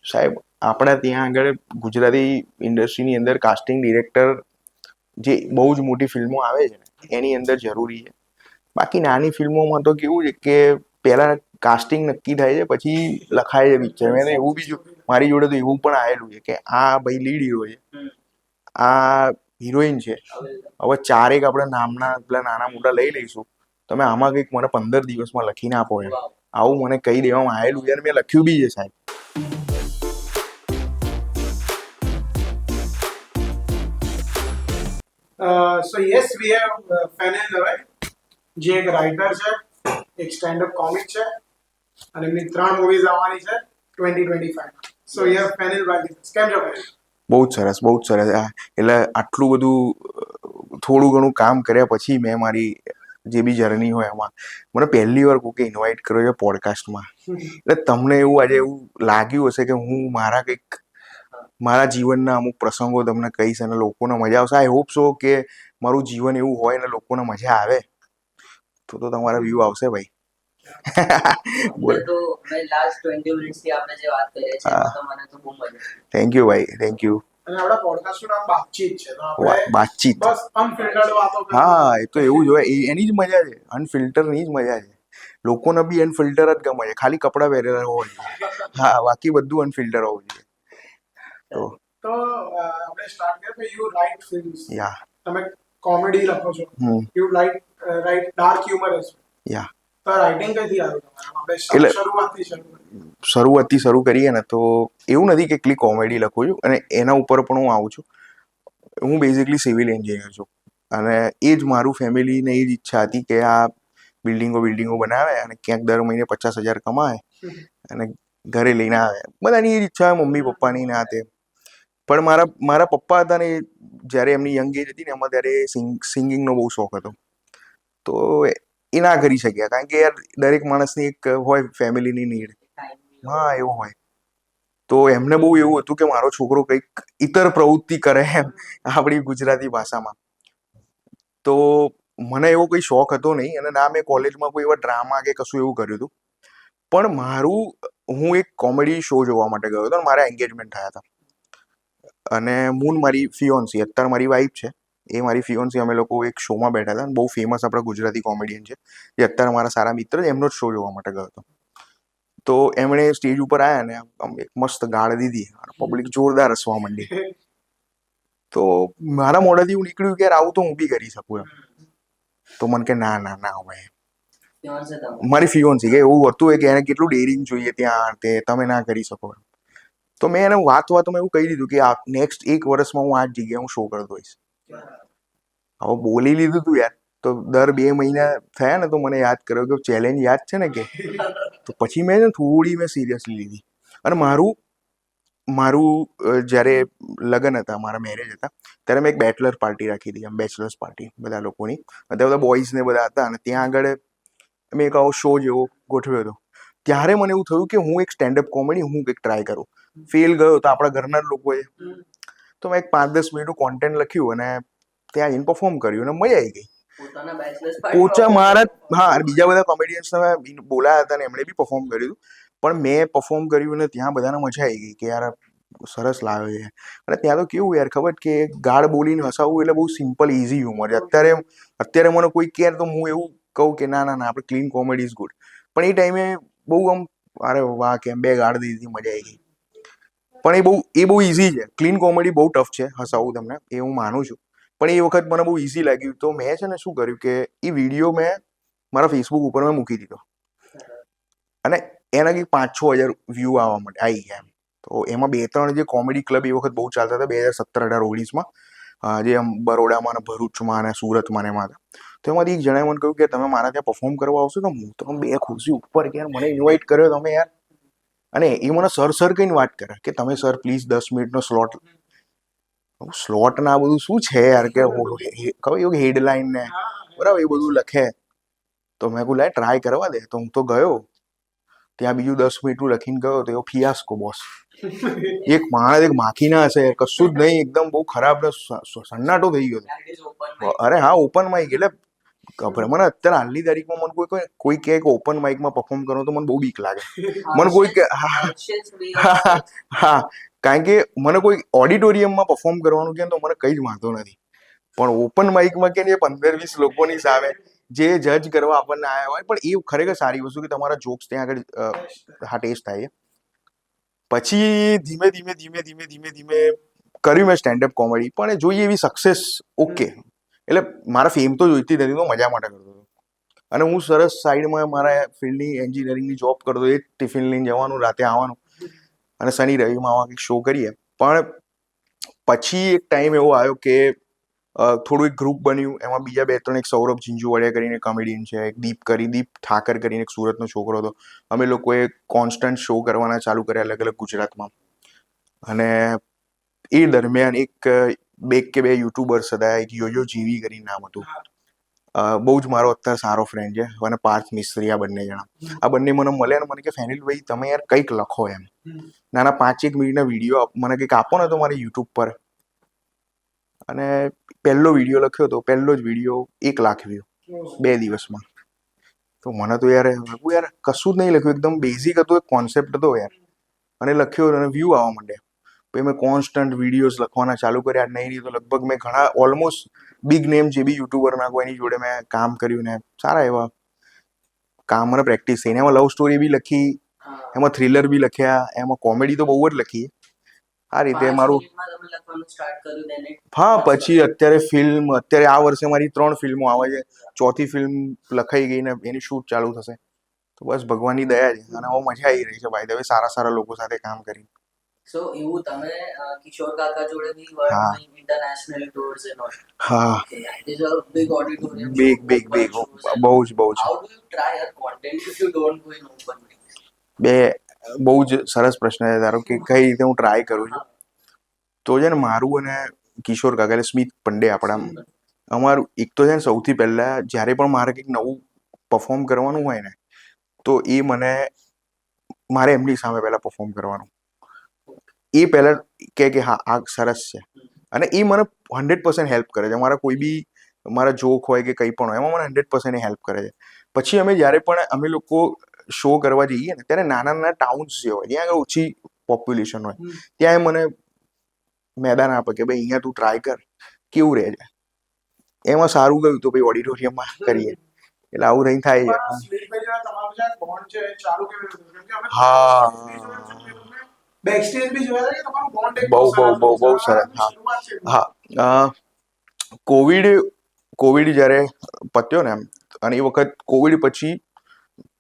સાહેબ આપણા ત્યાં આગળ ગુજરાતી ઇન્ડસ્ટ્રીની અંદર કાસ્ટિંગ ડિરેક્ટર જે બહુ જ મોટી ફિલ્મો આવે છે ને એની અંદર જરૂરી છે. બાકી નાની ફિલ્મોમાં તો કેવું છે કે પહેલા કાસ્ટિંગ નક્કી થાય છે પછી લખાય છે પિક્ચર. મેં એવું બી મારી જોડે તો એવું પણ આવેલું છે કે આ ભાઈ લીડ હીરો છે, આ હિરોઈન છે, હવે ચારેક આપણે નામના પેલા નાના મોટા લઈ લઈશું, તમે આમાં કંઈક મને 15 દિવસમાં લખીને આપો એમ, આવું મને કહી દેવામાં આવેલું છે અને મેં લખ્યું બી છે સાહેબ. So yes, we have Fanil Dave, જે એક રાઇટર છે, એક સ્ટેન્ડ અપ કોમિક છે અને એમની 3 મૂવીઝ આવવાની છે 2025. So you have Fanil ભાઈ. કેમ છો ભાઈ? બહુ જ સરસ, બહુ જ સરસ. એટલે આટલું બધું થોડું ઘણું કામ કર્યા પછી મેં મારી જે બી જર્ની હોય એમાં મને પહેલી વાર કોકે ઇન્વાઇટ કર્યો છે પોડકાસ્ટમાં. એટલે તમને એવું આજે એવું લાગ્યું હશે કે હું મારા કંઈક મારા જીવનના અમુક પ્રસંગો તમને કહીશ અને લોકોને મજા આવશે. આઈ હોપ સો કે મારું જીવન એવું હોય ને લોકોને મજા આવે તો તમારા વ્યૂ આવશે ભાઈ. થેન્ક યુ ભાઈ, થેન્ક યુ. અને આપણા પોડકાસ્ટનું નામ બાતચીત છે, તો આપણે બાતચીત, બસ અનફિલ્ટર્ડ વાતો કરીએ. હા એ તો એવું જ હોય, એની જ મજા છે, અનફિલ્ટરની જ મજા છે. લોકોને બી અનફિલ્ટર જ ગમે છે, ખાલી કપડાં પહેરેલા હોવા જોઈએ. હા, બાકી બધું અનફિલ્ટર હોવું જોઈએ. તો આપણે સ્ટાર્ટ કરીએ. યુ રાઇટ ફિલ્મ્સ, યા તમે કોમેડી લખો છો, you write dark humour as well. યા તો રાઇટિંગ કઈથી આવ્યું તમારે? આપણે શરૂઆતથી શરૂ કરીએ ને તો એવું નથી કે એકલી કોમેડી લખું છું, અને એના ઉપર પણ હું આવું છું. હું બેઝિકલી સિવિલ એન્જિનિયર છું અને એ જ મારું ફેમિલીને એ જ ઈચ્છા હતી કે આ બિલ્ડિંગો બનાવે અને ક્યાંક દર મહિને 50,000 કમાય અને ઘરે લઈને આવે. બધાની એ જ ઈચ્છા હોય, મમ્મી પપ્પાની ના તે. પણ મારા પપ્પા હતા ને, જ્યારે એમની યંગ એજ હતી ને એમાં, ત્યારે સિંગિંગનો બહુ શોખ હતો. તો એ ના કરી શક્યા, કારણ કે યાર દરેક માણસની એક હોય ફેમિલીની નીડ. હા, એવું હોય. તો એમને બહુ એવું હતું કે મારો છોકરો કંઈક ઇતર પ્રવૃત્તિ કરે એમ, આપણી ગુજરાતી ભાષામાં. તો મને એવો કોઈ શોખ હતો નહીં અને ના મેં કોલેજમાં કોઈ એવા ડ્રામા કે કશું એવું કર્યું હતું. પણ હું એક કોમેડી શો જોવા માટે ગયો હતો અને મારા એન્ગેજમેન્ટ થયા હતા. અને મારી ફિયોન્સી, અત્યારે મારી વાઈફ છે, એ મારી ફિયોન્સી, અમે લોકો એક શોમાં બેઠા હતા. બહુ ફેમસ આપણા ગુજરાતી કોમેડિયન છે, જે અત્યારે મારા સારા મિત્ર છે, એમનો જ શો જોવા માટે ગયો હતો. તો એમણે સ્ટેજ ઉપર આવ્યા ને એક મસ્ત ગાળ દીધી, પબ્લિક જોરદાર હસવા માંડી. તો મારા મોઢાથી એવું નીકળ્યું કે આવું તો હું બી કરી શકું એમ. તો મને કે ના ના ના હોય, મારી ફિયોન્સી કે એવું હતું કે એને કેટલું ડેરિંગ જોઈએ ત્યાં, તે તમે ના કરી શકો. તો મેં એને વાતમાં એવું કહી દીધું કે નેક્સ્ટ 1 વર્ષમાં હું આ જ જગ્યાએ હું શો કરતો હોઈશ. હવે બોલી લીધું તું યાર, તો દર 2 મહિના થયા ને તો મને યાદ કર્યો કે ચેલેન્જ યાદ છે ને કે. તો પછી મેં થોડી સિરિયસલી લીધી. અને મારું જ્યારે લગ્ન હતા, મારા મેરેજ હતા, ત્યારે મેં એક બેચલર પાર્ટી રાખી હતી, એમ બેચલર્સ પાર્ટી બધા લોકોની. બધા બોಯ್સ ને બધા હતા અને ત્યાં આગળ મેં એક આવો શો જેવો ગોઠવ્યો હતો. ત્યારે મને એવું થયું કે હું એક સ્ટેન્ડઅપ કોમેડી હું કંઈક ટ્રાય કરું. ફેલ ગયો તો આપણા ઘરના જ લોકોએ. તો મેં એક 5-10 મિનિટનું કોન્ટેન્ટ લખ્યું અને ત્યાં જઈને પરફોર્મ કર્યું અને મજા આવી ગઈ. મારા, હા, બીજા બધા કોમેડિયન્સને બોલાયા હતા ને એમણે બી પરફોર્મ કર્યું. પણ મેં પરફોર્મ કર્યું અને ત્યાં બધાને મજા આવી ગઈ કે યાર સરસ લાવ્યો છે. અને ત્યાં તો કેવું યાર ખબર કે ગાળ બોલીને હસાવવું એટલે બહુ સિમ્પલ ઇઝી હ્યુમર છે. અત્યારે મને કોઈ કહે તો હું એવું કહું કે ના ના ના, આપણે ક્લીન કોમેડી ઇઝ ગુડ. પણ એ ટાઈમે બહુ આમ અરે વાહ કેમ 2 ગાળ દીધી, મજા આવી ગઈ. પણ એ બહુ ઇઝી છે. ક્લીન કોમેડી બહુ ટફ છે હસાવવું તમને, એ હું માનું છું. પણ એ વખત મને બહુ ઇઝી લાગ્યું. તો મેં છે ને શું કર્યું કે એ વિડીયો મેં મારા ફેસબુક ઉપર મેં મૂકી દીધો અને એના કંઈક 5-6 હજાર વ્યૂ આવવા માટે આવી ગયા એમ. તો એમાં 2-3 જે કોમેડી ક્લબ એ વખત બહુ ચાલતા હતા 2017-18-19માં, જે આમ બરોડામાં ને ભરૂચમાં ને સુરતમાં ને એમાં હતા. તો એમાંથી એક જણાએ મને કહ્યું કે તમે મારા ત્યાં પરફોર્મ કરવા આવશો. તો હું તો 2 ખુરશી ઉપર કે મને ઇન્વાઇટ કર્યો તમે યાર. અને એ મને સર કઈને વાત કરે કે તમે સર પ્લીઝ 10 મિનિટનો સ્લોટ ના બધું શું છે યાર, કે ખબર એવું હેડલાઇન ને બરાબર એ બધું લખે. તો મેં કહું લાય ટ્રાય કરવા દે. તો હું તો ગયો ત્યાં, બીજું 10 મિનિટનું લખીને ગયો તો એવો ફિયાસ્કો બોસ. એક માણસ એક માખી ના હશે, કશું જ નહીં, એકદમ બહુ ખરાબ ને સન્નાટો થઈ ગયો. અરે હા, ઓપન માઇક એટલે ગભરા મને અત્યારે હાલની તારીખમાં મને કોઈ કહે કે ઓપન માઇકમાં પરફોર્મ કરો તો મને બહુ બીક લાગે. મને કોઈ કે હા હા, કારણ કે મને કોઈ ઓડિટોરિયમમાં પરફોર્મ કરવાનું કહે તો મને કંઈ જ વાંધો નથી, પણ ઓપન માઇકમાં કે 15-20 લોકોની સામે જે જજ કરવા આપણને આવ્યા હોય, પણ એ ખરેખર સારી વસ્તુ કે તમારા જોક્સ ત્યાં આગળ હા ટેસ્ટ થાય. પછી ધીમે ધીમે ધીમે ધીમે ધીમે ધીમે કર્યું મેં સ્ટેન્ડઅપ કોમેડી, પણ જોઈએ એવી સક્સેસ ઓકે, એટલે મારા ફેમ તો જોઈતી નથી, તો મજા માટે કરતો હતો. અને હું સરસ સાઈડમાં મારા ફિલ્ડની એન્જિનિયરિંગની જોબ કરતો, એ ટિફિન લઈને જવાનું, રાતે આવવાનું, અને શનિ રવિમાં આવા કંઈક શો કરીએ. પણ પછી એક ટાઈમ એવો આવ્યો કે થોડું એક ગ્રુપ બન્યું, એમાં બીજા 2-3 એક સૌરભ ઝીંઝુવાડિયા કરીને કોમેડિયન છે, એક દીપ ઠાકર કરીને એક સુરતનો છોકરો હતો. અમે લોકોએ કોન્સ્ટન્ટ શો કરવાના ચાલુ કર્યા અલગ અલગ ગુજરાતમાં. અને એ દરમિયાન બે યુટ્યુબર્સ હતા, એક યોયો જીવી કરીને નામ હતું, બહુ જ મારો અત્યારે સારો ફ્રેન્ડ છે, અને પાર્થ મિસ્ત્રી, આ બંને જણા. આ બંને મને મળ્યા ને મને કે ફેનિલભાઈ તમે યાર કંઈક લખો એમ, નાના 5-1 મિનિટના વિડીયો મને કંઈક આપો ને તો મારી યુટ્યુબ પર. અને પહેલો વિડીયો લખ્યો હતો, પહેલો જ વિડીયો 1 લાખ વ્યૂ 2 દિવસમાં. તો મને તો યાર કશું જ નહીં લખ્યું, એકદમ બેઝિક હતો, એક કોન્સેપ્ટ હતો યાર, અને લખ્યો અને વ્યૂ આવવા માંડ્યા. પછી મેં કોન્સ્ટન્ટ વિડીયોઝ લખવાના ચાલુ કર્યા. નહીં તો લગભગ મેં ઘણા ઓલમોસ્ટ બિગ નેમ જે બી યુટ્યુબર ના કોઈ એની જોડે મેં કામ કર્યું ને સારા એવા કામ અને પ્રેક્ટિસ થઈને. એમાં લવ સ્ટોરી બી લખી, એમાં થ્રિલર બી લખ્યા, એમાં કોમેડી તો બહુ જ લખી. આ રીતે મારું હા. પછી અત્યારે આ વર્ષે મારી 3 ફિલ્મો આવે છે, 4થી ફિલ્મ લખાઈ ગઈ ને એની શૂટ ચાલુ થશે. તો બસ ભગવાનની દયા છે, અને હવે મજા આવી રહી છે ભાઈ, હવે સારા લોકો સાથે કામ કરી. સો એવું તમે કિશોર કાકા જોડે બી world international tours and all. હા, it is a big auditorium. Big બહુ જ. How do you try a content if you don't go in open mic? બહુ જ સરસ પ્રશ્ન છે તારો કે કઈ રીતે હું ટ્રાય કરું છું. તો છે ને મારું અને કિશોર કાકા એટલે સ્મિત પંડે આપણા અમારું એક તો છે ને સૌથી પહેલા જ્યારે પણ મારે કંઈક નવું પરફોર્મ કરવાનું હોય ને, તો એ મારે એમની સામે પહેલા પરફોર્મ કરવાનું. એ પહેલા કે હા આ સરસ છે, અને એ મને 100% હેલ્પ કરે છે. મારા કોઈ બી મારા જોક હોય કે કંઈ પણ હોય, એમાં મને 100% હેલ્પ કરે છે. પછી જ્યારે પણ અમે લોકો શો કરવા જઈએ ને, ત્યારે નાના ટાઉન્સ જે હોય જ્યાં આગળ ઓછી પોપ્યુલેશન હોય, ત્યાં મને મેદાન આપે કે ભાઈ અહીંયા તું ટ્રાય કર કેવું રહે છે. એમાં સારું ગયું તો ભાઈ ઓડિટોરિયમમાં કરીએ, એટલે આવું રહી થાય છે. હા, બેકસ્ટેજ બી જોયા કે તમારું બોન્ડ એક બહુ સરસ. હા, કોવિડ જ્યારે પત્યો ને એમ, અને એ વખત કોવિડ પછી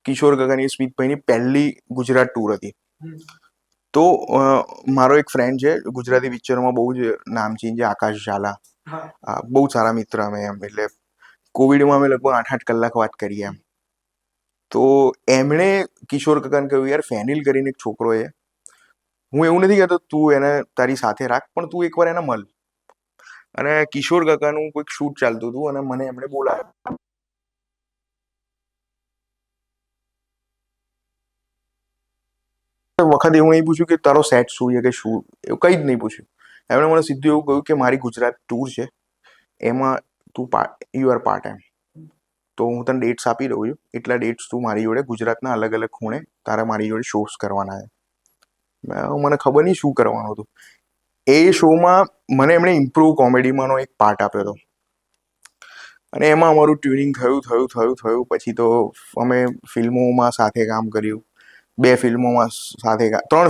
કિશોર કાકાની સ્મિતભાઈની પહેલી ગુજરાત ટૂર હતી. તો મારો એક ફ્રેન્ડ છે, ગુજરાતી પિક્ચરોમાં બહુ જ નામચીન છે, આકાશ ઝાલા, બહુ સારા મિત્ર અમે એમ. એટલે કોવિડમાં અમે લગભગ 8-8 કલાક વાત કરીએ એમ. તો એમણે કિશોર કાકાને કહ્યું યાર ફેનિલ કરીને એક છોકરો છે, હું એવું નથી કહેતો તું એને તારી સાથે રાખ, પણ તું એકવાર એને મળ. અને કિશોર કાકાનું કોઈક શૂટ ચાલતું હતું અને મને એમણે બોલાવ્યો. વખત એવું નહીં પૂછ્યું કે તારો સેટ શું છે કે શું, એવું કંઈ જ નહીં પૂછ્યું. એમણે મને સીધું એવું કહ્યું કે મારી ગુજરાત ટૂર છે, એમાં તું યુ આર પાર્ટ એમ. તો હું તને ડેટ્સ આપી દઉં છું, એટલા ડેટ્સ તું મારી જોડે ગુજરાતના અલગ અલગ ખૂણે તારે મારી જોડે શોઝ કરવાના છે. મને ખબર નહીં શું કરવાનું હતું. એ શોમાં મને એમણે ઇમ્પ્રૂવ કોમેડીમાંનો એક પાર્ટ આપ્યો હતો, અને એમાં અમારું ટ્યુનિંગ થયું. પછી તો અમે ફિલ્મોમાં સાથે કામ કર્યું, 3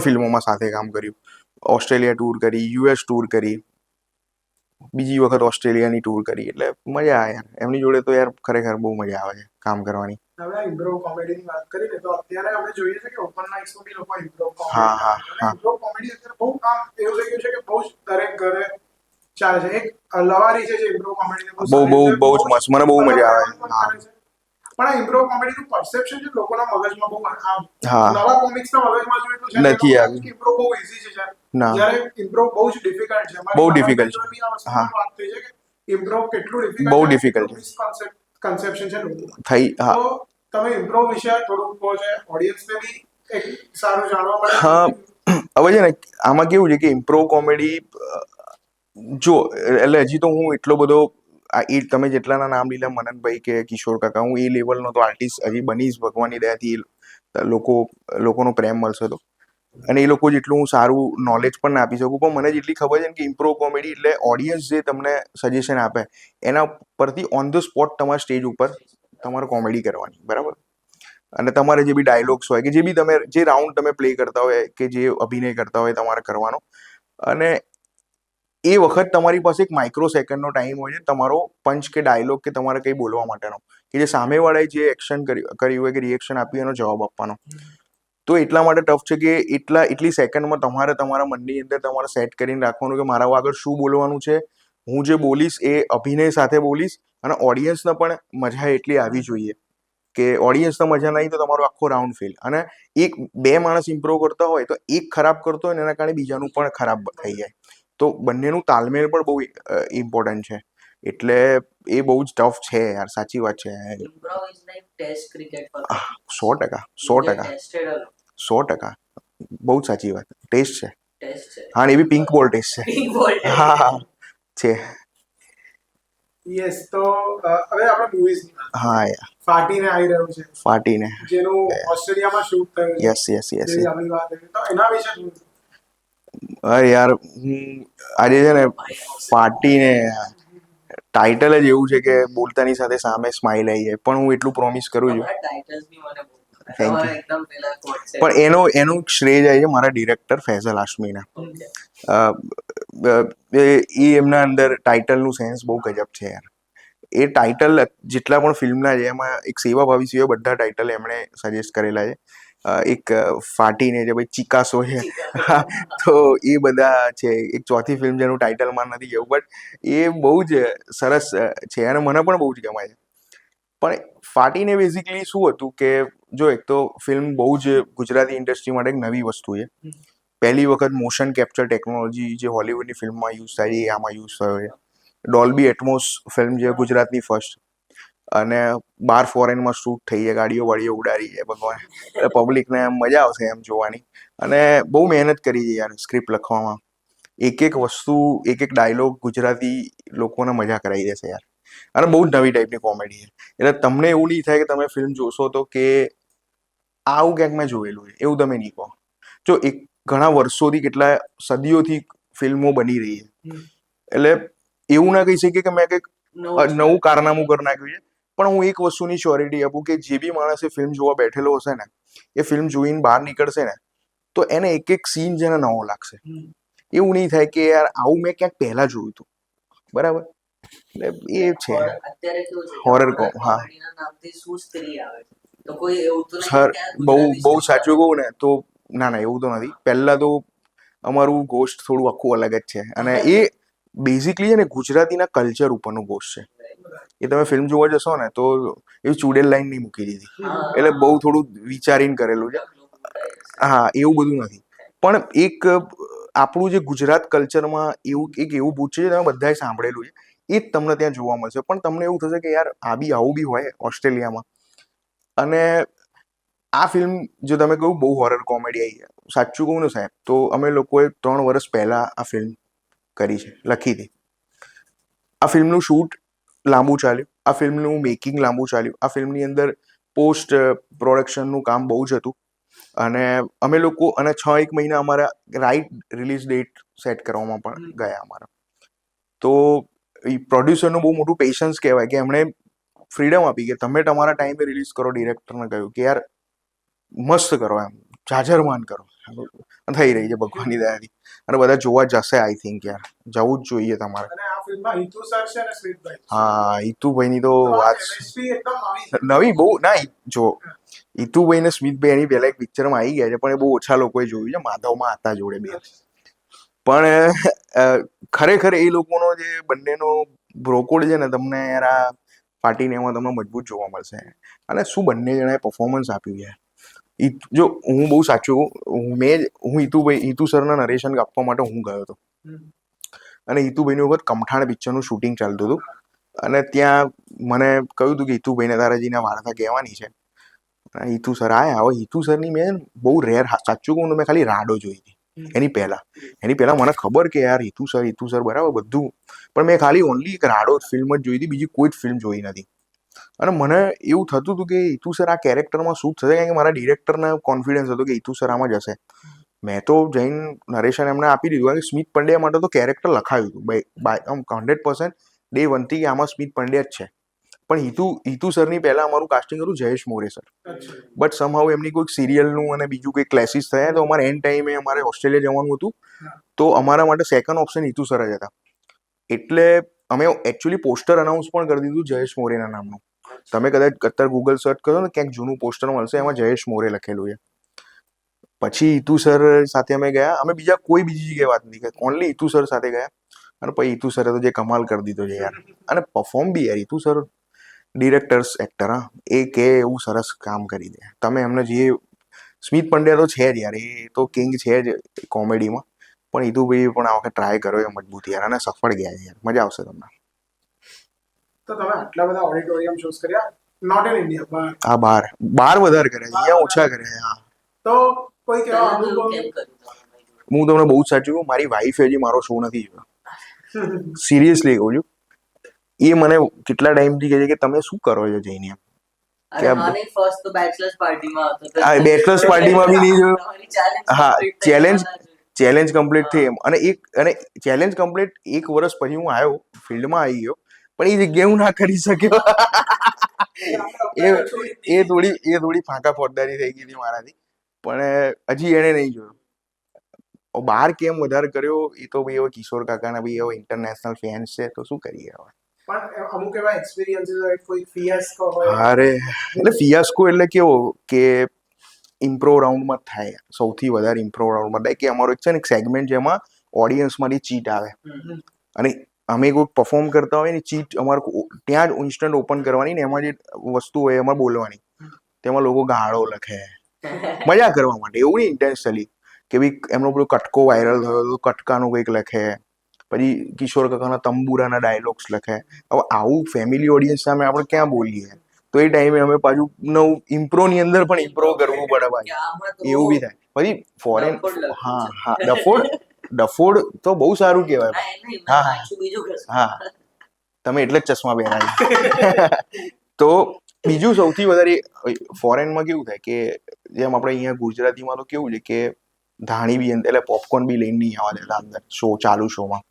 ફિલ્મોમાં સાથે કામ કર્યું. ઓસ્ટ્રેલિયા ટૂર કરી, US ટૂર કરી, બીજી વખત ઓસ્ટ્રેલિયાની ટૂર કરી. એટલે મજા આવે યાર એમની જોડે, તો યાર ખરેખર બહુ મજા આવે છે કામ કરવાની. હવે ઇમ્પ્રોવ કોમેડીની વાત કરીએ તો અત્યારે આપણે જોઈએ છે કે ઓપન માઇક્સમાં બી લોકો ઇમ્પ્રોવ કોમેડી હા. ઇમ્પ્રોવ કોમેડી અત્યારે બહુ કામ એવું થઈ ગયું છે કે બહુ જ દરેક ઘરે ચાલે છે. એક લવારી છે જે ઇમ્પ્રોવ કોમેડીને બહુ જ મસ્ત, મને બહુ મજા આવે. પણ આ ઇમ્પ્રોવ કોમેડીનું પરસેપ્શન છે લોકોના મગજમાં બહુ નવા કોમિક્સના મગજમાં જો એટલું છે નથી આવ્યું. ઇમ્પ્રોવ બહુ ઈઝી છે, જ્યારે ઇમ્પ્રોવ બહુ જ ડિફિકલ્ટ છે. બહુ ડિફિકલ્ટ છે. હા, વાત થઈ છે કે ઇમ્પ્રોવ કેટલું ડિફિકલ્ટ, બહુ ડિફિકલ્ટ છે. કન્સેપ્શન છે લોકોમાં થઈ. હા, તો તમે ઇમ્પ્રોવ વિશે થોડુંક કહો છે, ઓડિયન્સને બી એક સારું જાણવા મળે. હા, હવે છે ને આમાં કેવું છે કે ઇમ્પ્રોવ કોમેડી જો એટલે હજી તો હું એટલો બધો એ તમે જેટલાના નામ લીધા મનનભાઈ કે કિશોર કાકા, હું એ લેવલનો તો આર્ટિસ્ટ હજી બનીશ ભગવાનની દયાથી. લોકોનો પ્રેમ મળશે તો. અને એ લોકો જેટલું હું સારું નોલેજ પણ ના આપી શકું, પણ મને જેટલી ખબર છે ને કે ઇમ્પ્રો કોમેડી એટલે ઓડિયન્સ જે તમને સજેશન આપે એના પરથી ઓન ધ સ્પોટ તમારા સ્ટેજ ઉપર તમારે કોમેડી કરવાની, બરાબર. અને તમારે જે બી ડાયલોગ્સ હોય કે જે બી તમે જે રાઉન્ડ તમે પ્લે કરતા હોય કે જે અભિનય કરતા હોય તમારે કરવાનો. અને એ વખત તમારી પાસે એક માઇક્રો સેકન્ડનો ટાઈમ હોય છે તમારો પંચ કે ડાયલોગ કે તમારે કંઈ બોલવા માટેનો, કે જે સામેવાળાએ જે એક્શન કર્યું હોય કે રિએક્શન આપ્યું એનો જવાબ આપવાનો. તો એટલા માટે ટફ છે કે એટલી સેકન્ડમાં તમારે તમારા મનની અંદર તમારે સેટ કરીને રાખવાનું કે મારા આગળ શું બોલવાનું છે, હું જે બોલીશ એ અભિનય સાથે બોલીશ, અને ઓડિયન્સને પણ મજા એટલી આવી જોઈએ કે ઓડિયન્સને મજા ના આવી તો તમારો આખો રાઉન્ડ ફેલ. અને બે માણસ ઇમ્પ્રોવ કરતા હોય તો એક ખરાબ કરતો હોય ને એના કારણે બીજાનું પણ ખરાબ થઈ જાય. તો બંનેનું તાલમેલ પણ બહુ ઇમ્પોર્ટન્ટ છે. એટલે એ બહુ જ ટફ છે યાર, સાચી વાત છે. Improv is like test cricket for 100%, You get tested a lot. 100%, બહુ જ સાચી વાત. ટેસ્ટ છે. Test છે. હા, એ બી પિંક બોલ ટેસ્ટ છે. Pink ball test. હા હા છે. યસ, તો હવે આપણે મૂવીઝની વાત હા યાર, ફાટીને આવી રહ્યું છે, ફાટીને. જેનું ઓસ્ટ્રેલિયામાં શૂટ થયું છે, યસ યસ યસ. જેવી આપણી વાત હતી, તો એના વિશે શું? અરે યાર, હું આજે છે ને ફાટીને ટાઇટલ જ એવું છે કે બોલતાની સાથે સામે સ્માઈલ આવી જાય. પણ હું એટલું પ્રોમિસ કરું છું. તમારા titles બી મને બહુ ગમે. Thank you. તમારા એકદમ પેલા quote છે. પણ એનું શ્રેય જાય છે મારા ડિરેક્ટર ફૈઝલ હાશમીના. Okay. એ એમના અંદર ટાઇટલનું સેન્સ બહુ ગજબ છે યાર. એ ટાઇટલ જેટલા પણ ફિલ્મના છે એમાં એક સેવાભાવી સિવાય બધા ટાઇટલ એમણે સજેસ્ટ કરેલા છે. એક ફાટીને છે, ભાઈ ચિકાસો છે. તો એ બધા છે. એક ચોથી ફિલ્મ જેનું ટાઇટલમાં નથી ગયું, બટ એ બહુ જ સરસ છે અને મને પણ બહુ જ ગમાય છે. પણ ફાટીને બેઝિકલી શું હતું કે જો એક તો ફિલ્મ બહુ જ ગુજરાતી ઇન્ડસ્ટ્રી માટે એક નવી વસ્તુ છે. પહેલી વખત મોશન કેપ્ચર ટેકનોલોજી જે હોલિવૂડની ફિલ્મમાં યુઝ થાય એ આમાં યુઝ થયો છે. ડોલ્બી એટમોસ ફિલ્મ છે ગુજરાતની ફર્સ્ટ. અને બાર ફોરેનમાં શૂટ થઈ છે, ગાડીઓ વાડીઓ ઉડાડી છે ભગવાન. એટલે પબ્લિકને મજા આવશે એમ જોવાની. અને બહુ મહેનત કરી છે યાર સ્ક્રિપ્ટ લખવામાં. એક વસ્તુ, એક ડાયલોગ ગુજરાતી લોકોને મજા કરાવી દેશે યાર. અને બહુ જ નવી ટાઈપની કોમેડી છે. એટલે તમને એવું નહીં થાય કે તમે ફિલ્મ જોશો તો કે આવું ક્યાંક મેં જોયેલું છે, એવું તમે નહીં કહો. જો ઘણા વર્ષોથી, કેટલા સદીઓથી ફિલ્મો બની રહી છે. એટલે એવું ના કહી શકીએ કે મેં કંઈક નવું કારનામું કરી નાખ્યું છે. પણ હું એક વસ્તુની શ્યોરિટી આપું કે જે બી માણસ એ ફિલ્મ જોવા બેઠેલો હશે ને, એ ફિલ્મ જોઈને બહાર નીકળશે ને, તો એને એક સીન જેને નવો લાગશે. એવું નહીં થાય કે યાર આવું મેં ક્યાંક પહેલા જોયું હતું, બરાબર. એટલે એ છે અત્યારે કેવું છે હોરર કે હા. કોમેડીના નામથી શું સ્ત્રી આવે છે, તો કોઈ એવું તો નહીં સર, કે આ બહુ ગુજરાતી બહુ સ્ત્રી સાચું કહું ને તો ના એવું તો નથી. પહેલા તો અમારું ગોસ્ટ થોડું આખું અલગ જ છે. અને એ બેઝિકલી છે ને ગુજરાતીના કલ્ચર ઉપરનું ગોસ્ટ છે. એ તમે ફિલ્મ જોવા જશો ને તો એ ચૂડેલ લાઈન નહીં મૂકી દીધી. એટલે બહુ થોડું વિચારીને કરેલું છે. હા, એવું બધું નથી. પણ એક આપણું જે ગુજરાત કલ્ચરમાં એવું ભૂત છે જે તમે બધાએ સાંભળેલું છે, એ જ તમને ત્યાં જોવા મળશે. પણ તમને એવું થશે કે યાર આવું બી હોય ઓસ્ટ્રેલિયામાં. અને આ ફિલ્મ જો તમે કહ્યું બહુ હોરર કોમેડી આવી છે, સાચું કહું ને સાહેબ, તો અમે લોકોએ 3 વર્ષ પહેલા આ ફિલ્મ કરી છે, લખી હતી. આ ફિલ્મનું શૂટ લાંબુ ચાલ્યું, આ ફિલ્મનું મેકિંગ લાંબુ ચાલ્યું, આ ફિલ્મની અંદર પોસ્ટ પ્રોડક્શનનું કામ બહુ જ હતું. અને અમે લોકો 6-1 મહિના અમારા રાઈટ રિલીઝ ડેટ સેટ કરવામાં પણ ગયા અમારા. તો પ્રોડ્યુસરનું બહુ મોટું પેશન્સ કહેવાય કે એમણે ફ્રીડમ આપી કે તમે તમારા ટાઈમે રિલીઝ કરો. ડિરેક્ટરને કહ્યું કે યાર મસ્ત કરો, એમ જાજરમાન કરો. થઈ રહી છે ભગવાનની દયાથી. અને બધા જોવા જશે. આઈ થિંક યાર જવું જ જોઈએ તમારે. અને આ ફિલ્મમાં હિતુ સર છે અને સ્મિતભાઈ. હા, હિતુભાઈની તો વાત કેમિસ્ટ્રી એકદમ નવી છે. નવી બહુ ના. જો હિતુભાઈ ને સ્મિતભાઈ એની પહેલા એક પિક્ચરમાં આવી ગયા છે, પણ એ બહુ ઓછા લોકોએ જોયું છે. માધવમાં હતા જોડે બે. પણ ખરેખર એ લોકોનો જે બંનેનો બ્રોકોડ છે ને, તમને યાર આ ફાટીને એમાં તમને મજબૂત જોવા મળશે. અને શું બંને જણાએ પરફોર્મન્સ આપ્યું છે. જો હું બહુ સાચું, હું હિતુ સરના નરેશન આપવા માટે હું ગયો હતો. અને હિતુભાઈની વખત કમઠાણ પિક્ચરનું શૂટિંગ ચાલતું હતું. અને ત્યાં મને કહ્યું હતું કે હિતુભાઈને તારાજીને વાર્તા કહેવાની છે. હિતુ સર આયા. હવે હિતુ સરની મેં બહુ રેર, સાચું કહું તો મેં ખાલી રાડો જોઈ હતી. એની પહેલા મને ખબર કે યાર હિતુ સર બરાબર બધું, પણ મેં ખાલી ઓનલી એક રાડો ફિલ્મ જ જોઈ હતી, બીજી કોઈ જ ફિલ્મ જોઈ નથી. અને મને એવું થતું હતું કે હિતુ સર આ કેરેક્ટરમાં શું થશે, કારણ કે મારા ડિરેક્ટરને કોન્ફિડન્સ હતો કે હિતુ સર આમાં જશે. મેં તો જૈન નરેશન એમને આપી દીધું, કારણ કે સ્મિત પંડ્યા માટે તો કેરેક્ટર લખાયું હતું બાય આમ 100% ડે વનથી કે આમાં સ્મિત પંડ્યા જ છે. પણ હિતુ સરની પહેલા અમારું કાસ્ટિંગ હતું જયેશ મોરે સર, બટ સમહાઉ એમની કોઈક સિરિયલનું અને બીજું કંઈક ક્લેસીસ થયા, તો અમારે એન્ડ ટાઈમે અમારે ઓસ્ટ્રેલિયા જવાનું હતું, તો અમારા માટે સેકન્ડ ઓપ્શન હિતુ સર જ હતા. એટલે અમે એકચ્યુઅલી પોસ્ટર અનાઉન્સ પણ કરી દીધું જયેશ મોરેના નામનું. તમે કદાચ અત્યારે ગૂગલ સર્ચ કરો ને ક્યાંક જૂનું પોસ્ટર મળશે, એમાં જયેશ મોરે લખેલું છે. પછી હિતુ સર સાથે અમે ગયા, અમે બીજા કોઈ બીજી જગ્યાએ વાત નથી કરી, ઓનલી હિતુ સર સાથે ગયા. અને પછી હિતુ સરે તો જે કમાલ કરી દીધો છે યાર, અને પરફોર્મ બી યાર હિતુ સર ડિરેક્ટર્સ એક્ટર, હા, એ કે એવું સરસ કામ કરી દે. તમે એમને જે સ્મિત પંડ્યા તો છે જ યાર, એ તો કિંગ છે જ કોમેડીમાં, પણ હિતુભાઈ પણ આ વખતે ટ્રાય કર્યો એ મજબૂત યાર, અને સફળ ગયા છે યાર, મજા આવશે તમને. તો તમે આટલા બધા ઓડિટોરિયમ શોઝ કર્યા, નોટ ઇન ઇન્ડિયા, આ બાર વધારે કરે છે, અહીંયા ઓછા કરે છે. હા, તો કોઈ કેવા પહેલા તો એવું અનુભવ? કેમ કર્યું તમે? હું તમને બહુ જ સાચું કહું, મારી વાઈફે હજી મારો શો નથી જોયો, સિરિયસલી કહું છું. એ મને કેટલા ટાઈમથી કહે છે કે તમે શું કરો છો જઈને એમ. અરે હા નહીં, ફર્સ્ટ તો બેચલર્સ પાર્ટીમાં હતો તો હા, બેચલર્સ પાર્ટીમાં બી નહીં જોયો. તમારી challenge હા, complete થઈ એમાં ના જોયું. ચેલેન્જ કમ્પ્લીટ થઈ હા. એમ, અને ચેલેન્જ કમ્પ્લીટ 1 વર્ષ પછી હું આવ્યો, ફિલ્ડમાં આવી ગયો, પણ એ જગ્યાએ હું ના કરી શક્યો. એ થોડી ફાંકા ફોજદારી થઈ ગઈ હતી મારાથી, પણ હજી એને નહીં જોયો. બાર કેમ વધારે કર્યો એ તો ભાઈ હવે કિશોર કાકાના ભાઈ હવે ઇન્ટરનેશનલ ફેન્સ છે, તો શું કરીએ હવે. પણ અમુક એવા એક્સપિરિયન્સીસ હોય, કોઈ ફિયાસ્કો હોય. અરે એટલે ફિયાસ્કો એટલે કેવો કે ઇમ્પ્રો રાઉન્ડમાં જ થાય, સૌથી વધારે ઇમ્પ્રો રાઉન્ડમાં થાય, કે અમારો એક છે ને એક સેગમેન્ટ જેમાં ઓડિયન્સમાંથી ચીટ આવે, અને અમે કોઈ પરફોર્મ કરતા હોય ને ચીટ અમારે ત્યાં જ ઇન્સ્ટન્ટ ઓપન કરવાની, ને એમાં જે વસ્તુ હોય એમાં બોલવાની, તેમાં લોકો ગાળો લખે મજા કરવા માટે, એવું નહીં ઇન્ટેન્શનલી કે ભાઈ એમનો પેલો કટકો વાયરલ થયો તો કટકાનું કંઈક લખે, પછી કિશોર કાકાના તંબુરાના ડાયલોગ્સ લખે. હવે આવું ફેમિલી ઓડિયન્સ સામે આપણે ક્યાં બોલીએ, તો એ ટાઈમે અમે પાછું નવું ઇમ્પ્રોની અંદર પણ ઇમ્પ્રો કરવું પડે ભાઈ, આમાં તો એવું બી થાય. પછી ફોરેન, ડફોડ લખ્યું હા છે. હા, ડફોડ તો બહુ સારું કહેવાય. ના, એમ નહીં, મેં હા વાંચ્યું બીજું કશું. હા, તમે એટલે જ ચશ્મા પહેરાય. તો બીજું સૌથી વધારે ફોરેનમાં કેવું થાય કે જેમ આપણે અહીંયા ગુજરાતીમાં તો કેવું છે કે ધાણી બી એટલે પોપકોર્ન બી લઈને નહીં આવવા દેતા અંદર ચાલુ શોમાં.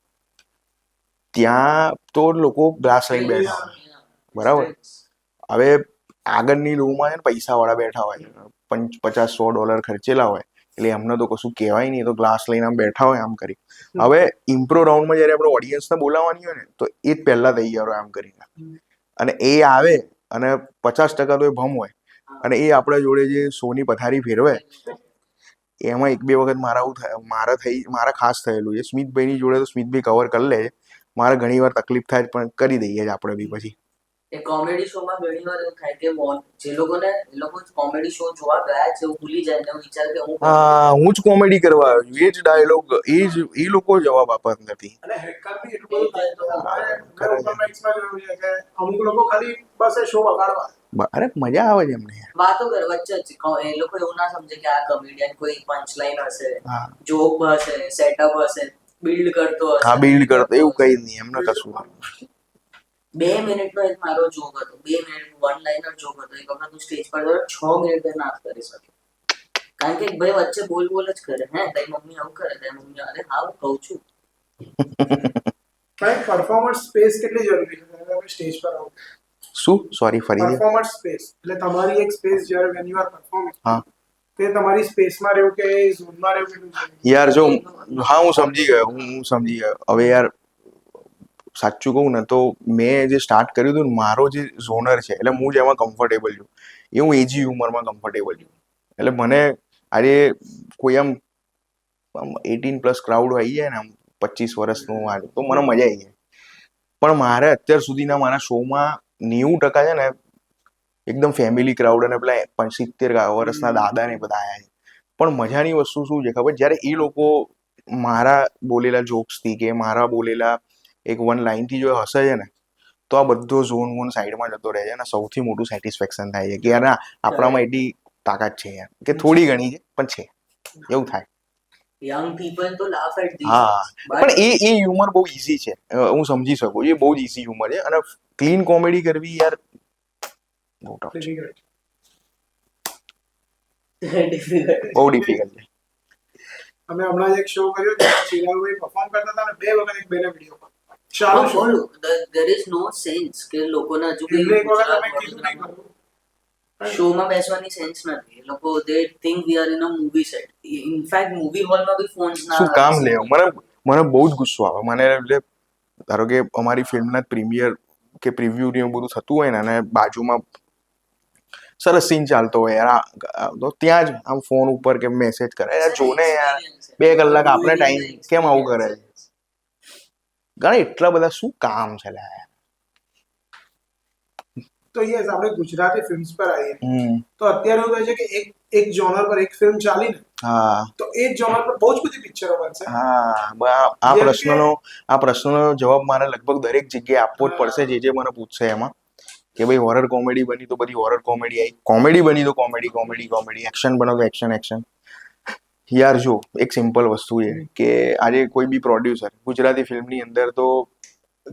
ત્યાં તો લોકો ગ્લાસ લઈને બેઠા હોય, બરાબર. હવે આગળની રોમાં છે ને પૈસાવાળા બેઠા હોય, $50-100 ખર્ચેલા હોય, એટલે એમને તો કશું કહેવાય નહીં, તો ગ્લાસ લઈને આમ બેઠા હોય આમ કરી. હવે ઇમ્પ્રો રાઉન્ડમાં જયારે આપણે ઓડિયન્સને બોલાવવાની હોય ને, તો એ જ પહેલા તૈયાર હોય આમ કરીને, અને એ આવે અને 50% તો એ ભમ હોય, અને એ આપણા જોડે જે શોની પથારી ફેરવે, એમાં 1-2 વખત મારા ખાસ થયેલું છે. સ્મિતભાઈની જોડે તો સ્મિતભાઈ કવર કરી લે છે, મારે ઘણી વાર તકલીફ થાય પણ કરી દઈએ જ આપણે બી પછી. એ કોમેડી શોમાં ઘણી વાર એવું થાય કે જે લોકો કોમેડી શો જોવા ગયા છે એવું ભૂલી જાય ને વિચારે કે હું જ કોમેડી કરવા આવ્યો છું, એ જ ડાયલોગ એ લોકો જવાબ આપત નથી. અને હેકર બી એટલું બધું થાય તો અમારે મેં ઓપન માઇક્સમાં જોયું છે કે અમુક લોકો ખાલી બસ એ શો વગાડવા. અરે મજા આવે છે એમને. વાતો કર વચ્ચે જ એ લોકો એવું ના સમજે કે આ કોમેડિયન કોઈ પંચલાઈન હશે, હા જોક હશે, સેટઅપ હશે, બિલ્ડ કરતો હશે. હા, બિલ્ડ કરતો એવું કઈ જ નહીં એમને કશું. 2 મિનિટનો એક મારો જોક હતો, 2 મિનિટ વન લાઇનર જોક હતો, એક વખત હું સ્ટેજ પર ગયો, 6 મિનિટ ના કરી શક્યો, કારણ કે ભાઈ વચ્ચે બોલ જ કરે. હે તારી મમ્મી આવું કરે, તારી મમ્મી, અરે હા હું કહું છું. ભાઈ પરફોર્મન્સ સ્પેસ કેટલી જરૂરી છે તમે સ્ટેજ પર આવો? શું? સોરી, ફરીથી. પરફોર્મન્સ સ્પેસ એટલે તમારી એક સ્પેસ જ્યારે વેન યુ આર પરફોર્મિંગ, હા, તે તમારી સ્પેસમાં રહેવું કે ઝોનમાં રહેવું કેટલું જરૂરી? યાર જો, હા હું સમજી ગયો, હું સમજી ગયો. હવે યાર સાચું કહું ને તો મેં જે સ્ટાર્ટ કર્યું હતું ને, મારો જે ઝોનર છે, એટલે હું જેમાં કમ્ફર્ટેબલ છું એ હું એજી ઉંમરમાં કમ્ફર્ટેબલ છું. એટલે મને આજે કોઈ આમ 18+ ક્રાઉડ આવી જાય ને, આમ 25 વર્ષનું તો મને મજા આવી જાય. પણ મારે અત્યાર સુધીના મારા શોમાં 90% છે ને એકદમ ફેમિલી ક્રાઉડ, અને પેલા 70 વર્ષના દાદા ને બધા આવ્યા છે. પણ મજાની વસ્તુ શું છે ખબર, જ્યારે એ લોકો મારા બોલેલા જોક્સથી કે મારા બોલેલા એક વન લાઈનથી જો હસે છે ને, તો આ બધો ઝોન સાઈડમાં જતો રહે છે, અને સૌથી મોટું સેટિસ્ફેક્શન થાય છે કે યાર આપણામાં એટલી તાકાત છે યાર, કે થોડી ઘણી છે પણ છે, એવું થાય. young people તો laugh at these હા things, but પણ એ હ્યુમર બહુ ઈઝી છે, હું સમજી શકું, એ બહુ જ ઈઝી હ્યુમર છે, અને ક્લીન કોમેડી કરવી યાર બહુ tough છે, difficult. બહુ ડિફિકલ્ટ છે. અમે હમણાં જ એક શો કર્યો જેમાં ચિરાગભાઈ પરફોર્મ કરતા હતા ને 2 વખત એક બેને વિડીયો કોલ ચાલુ show there is no sense કે લોકોને હજુ એમને એક વખત અમે ગુજરાત કીધું નહીં કરવું શોમાં બેસવાની સેન્સ નથી. એ લોકો they think we are in a movie set. In fact movie હોલમાં બી ફોન્સ ના શું કામ લાગી લેવું, શકે. મને બહુ જ ગુસ્સો આવે, મને એટલે ધારો કે અમારી ફિલ્મના પ્રીમિયર કે પ્રિવ્યુ ને એવું બધું થતું હોય ને, અને બાજુમાં સરસ સીન ચાલતો હોય યાર, તો ત્યાં જ આમ ફોન ઉપર કે મેસેજ કરે, યાર જો ને યાર, 2 કલાક આપણે ટાઈમ કેમ આવું કરે છે? ઘણા એટલા બધા શું કામ છે લ્યા. તો યસ આપણે ગુજરાતી ફિલ્મ્સ પર આવીએ હમ તો અત્યારે એવું થાય છે કે એક જોનર પર એક ફિલ્મ ચાલી ને હા તો એ જ જોનર પર બહુ જ બધી પિક્ચરો બનશે હા જેમ આ પ્રશ્નનો જવાબ મારે લગભગ દરેક જગ્યાએ આપવો જ પડશે, જે મને પૂછશે એમાં, કે ભાઈ હોરર કોમેડી બની તો બધી હોરર કોમેડી આવી, કોમેડી બની તો કોમેડી, એક્શન બનો તો એક્શન. યાર જો એક સિમ્પલ વસ્તુ છે કે આજે કોઈ બી પ્રોડ્યુસર ગુજરાતી ફિલ્મની અંદર તો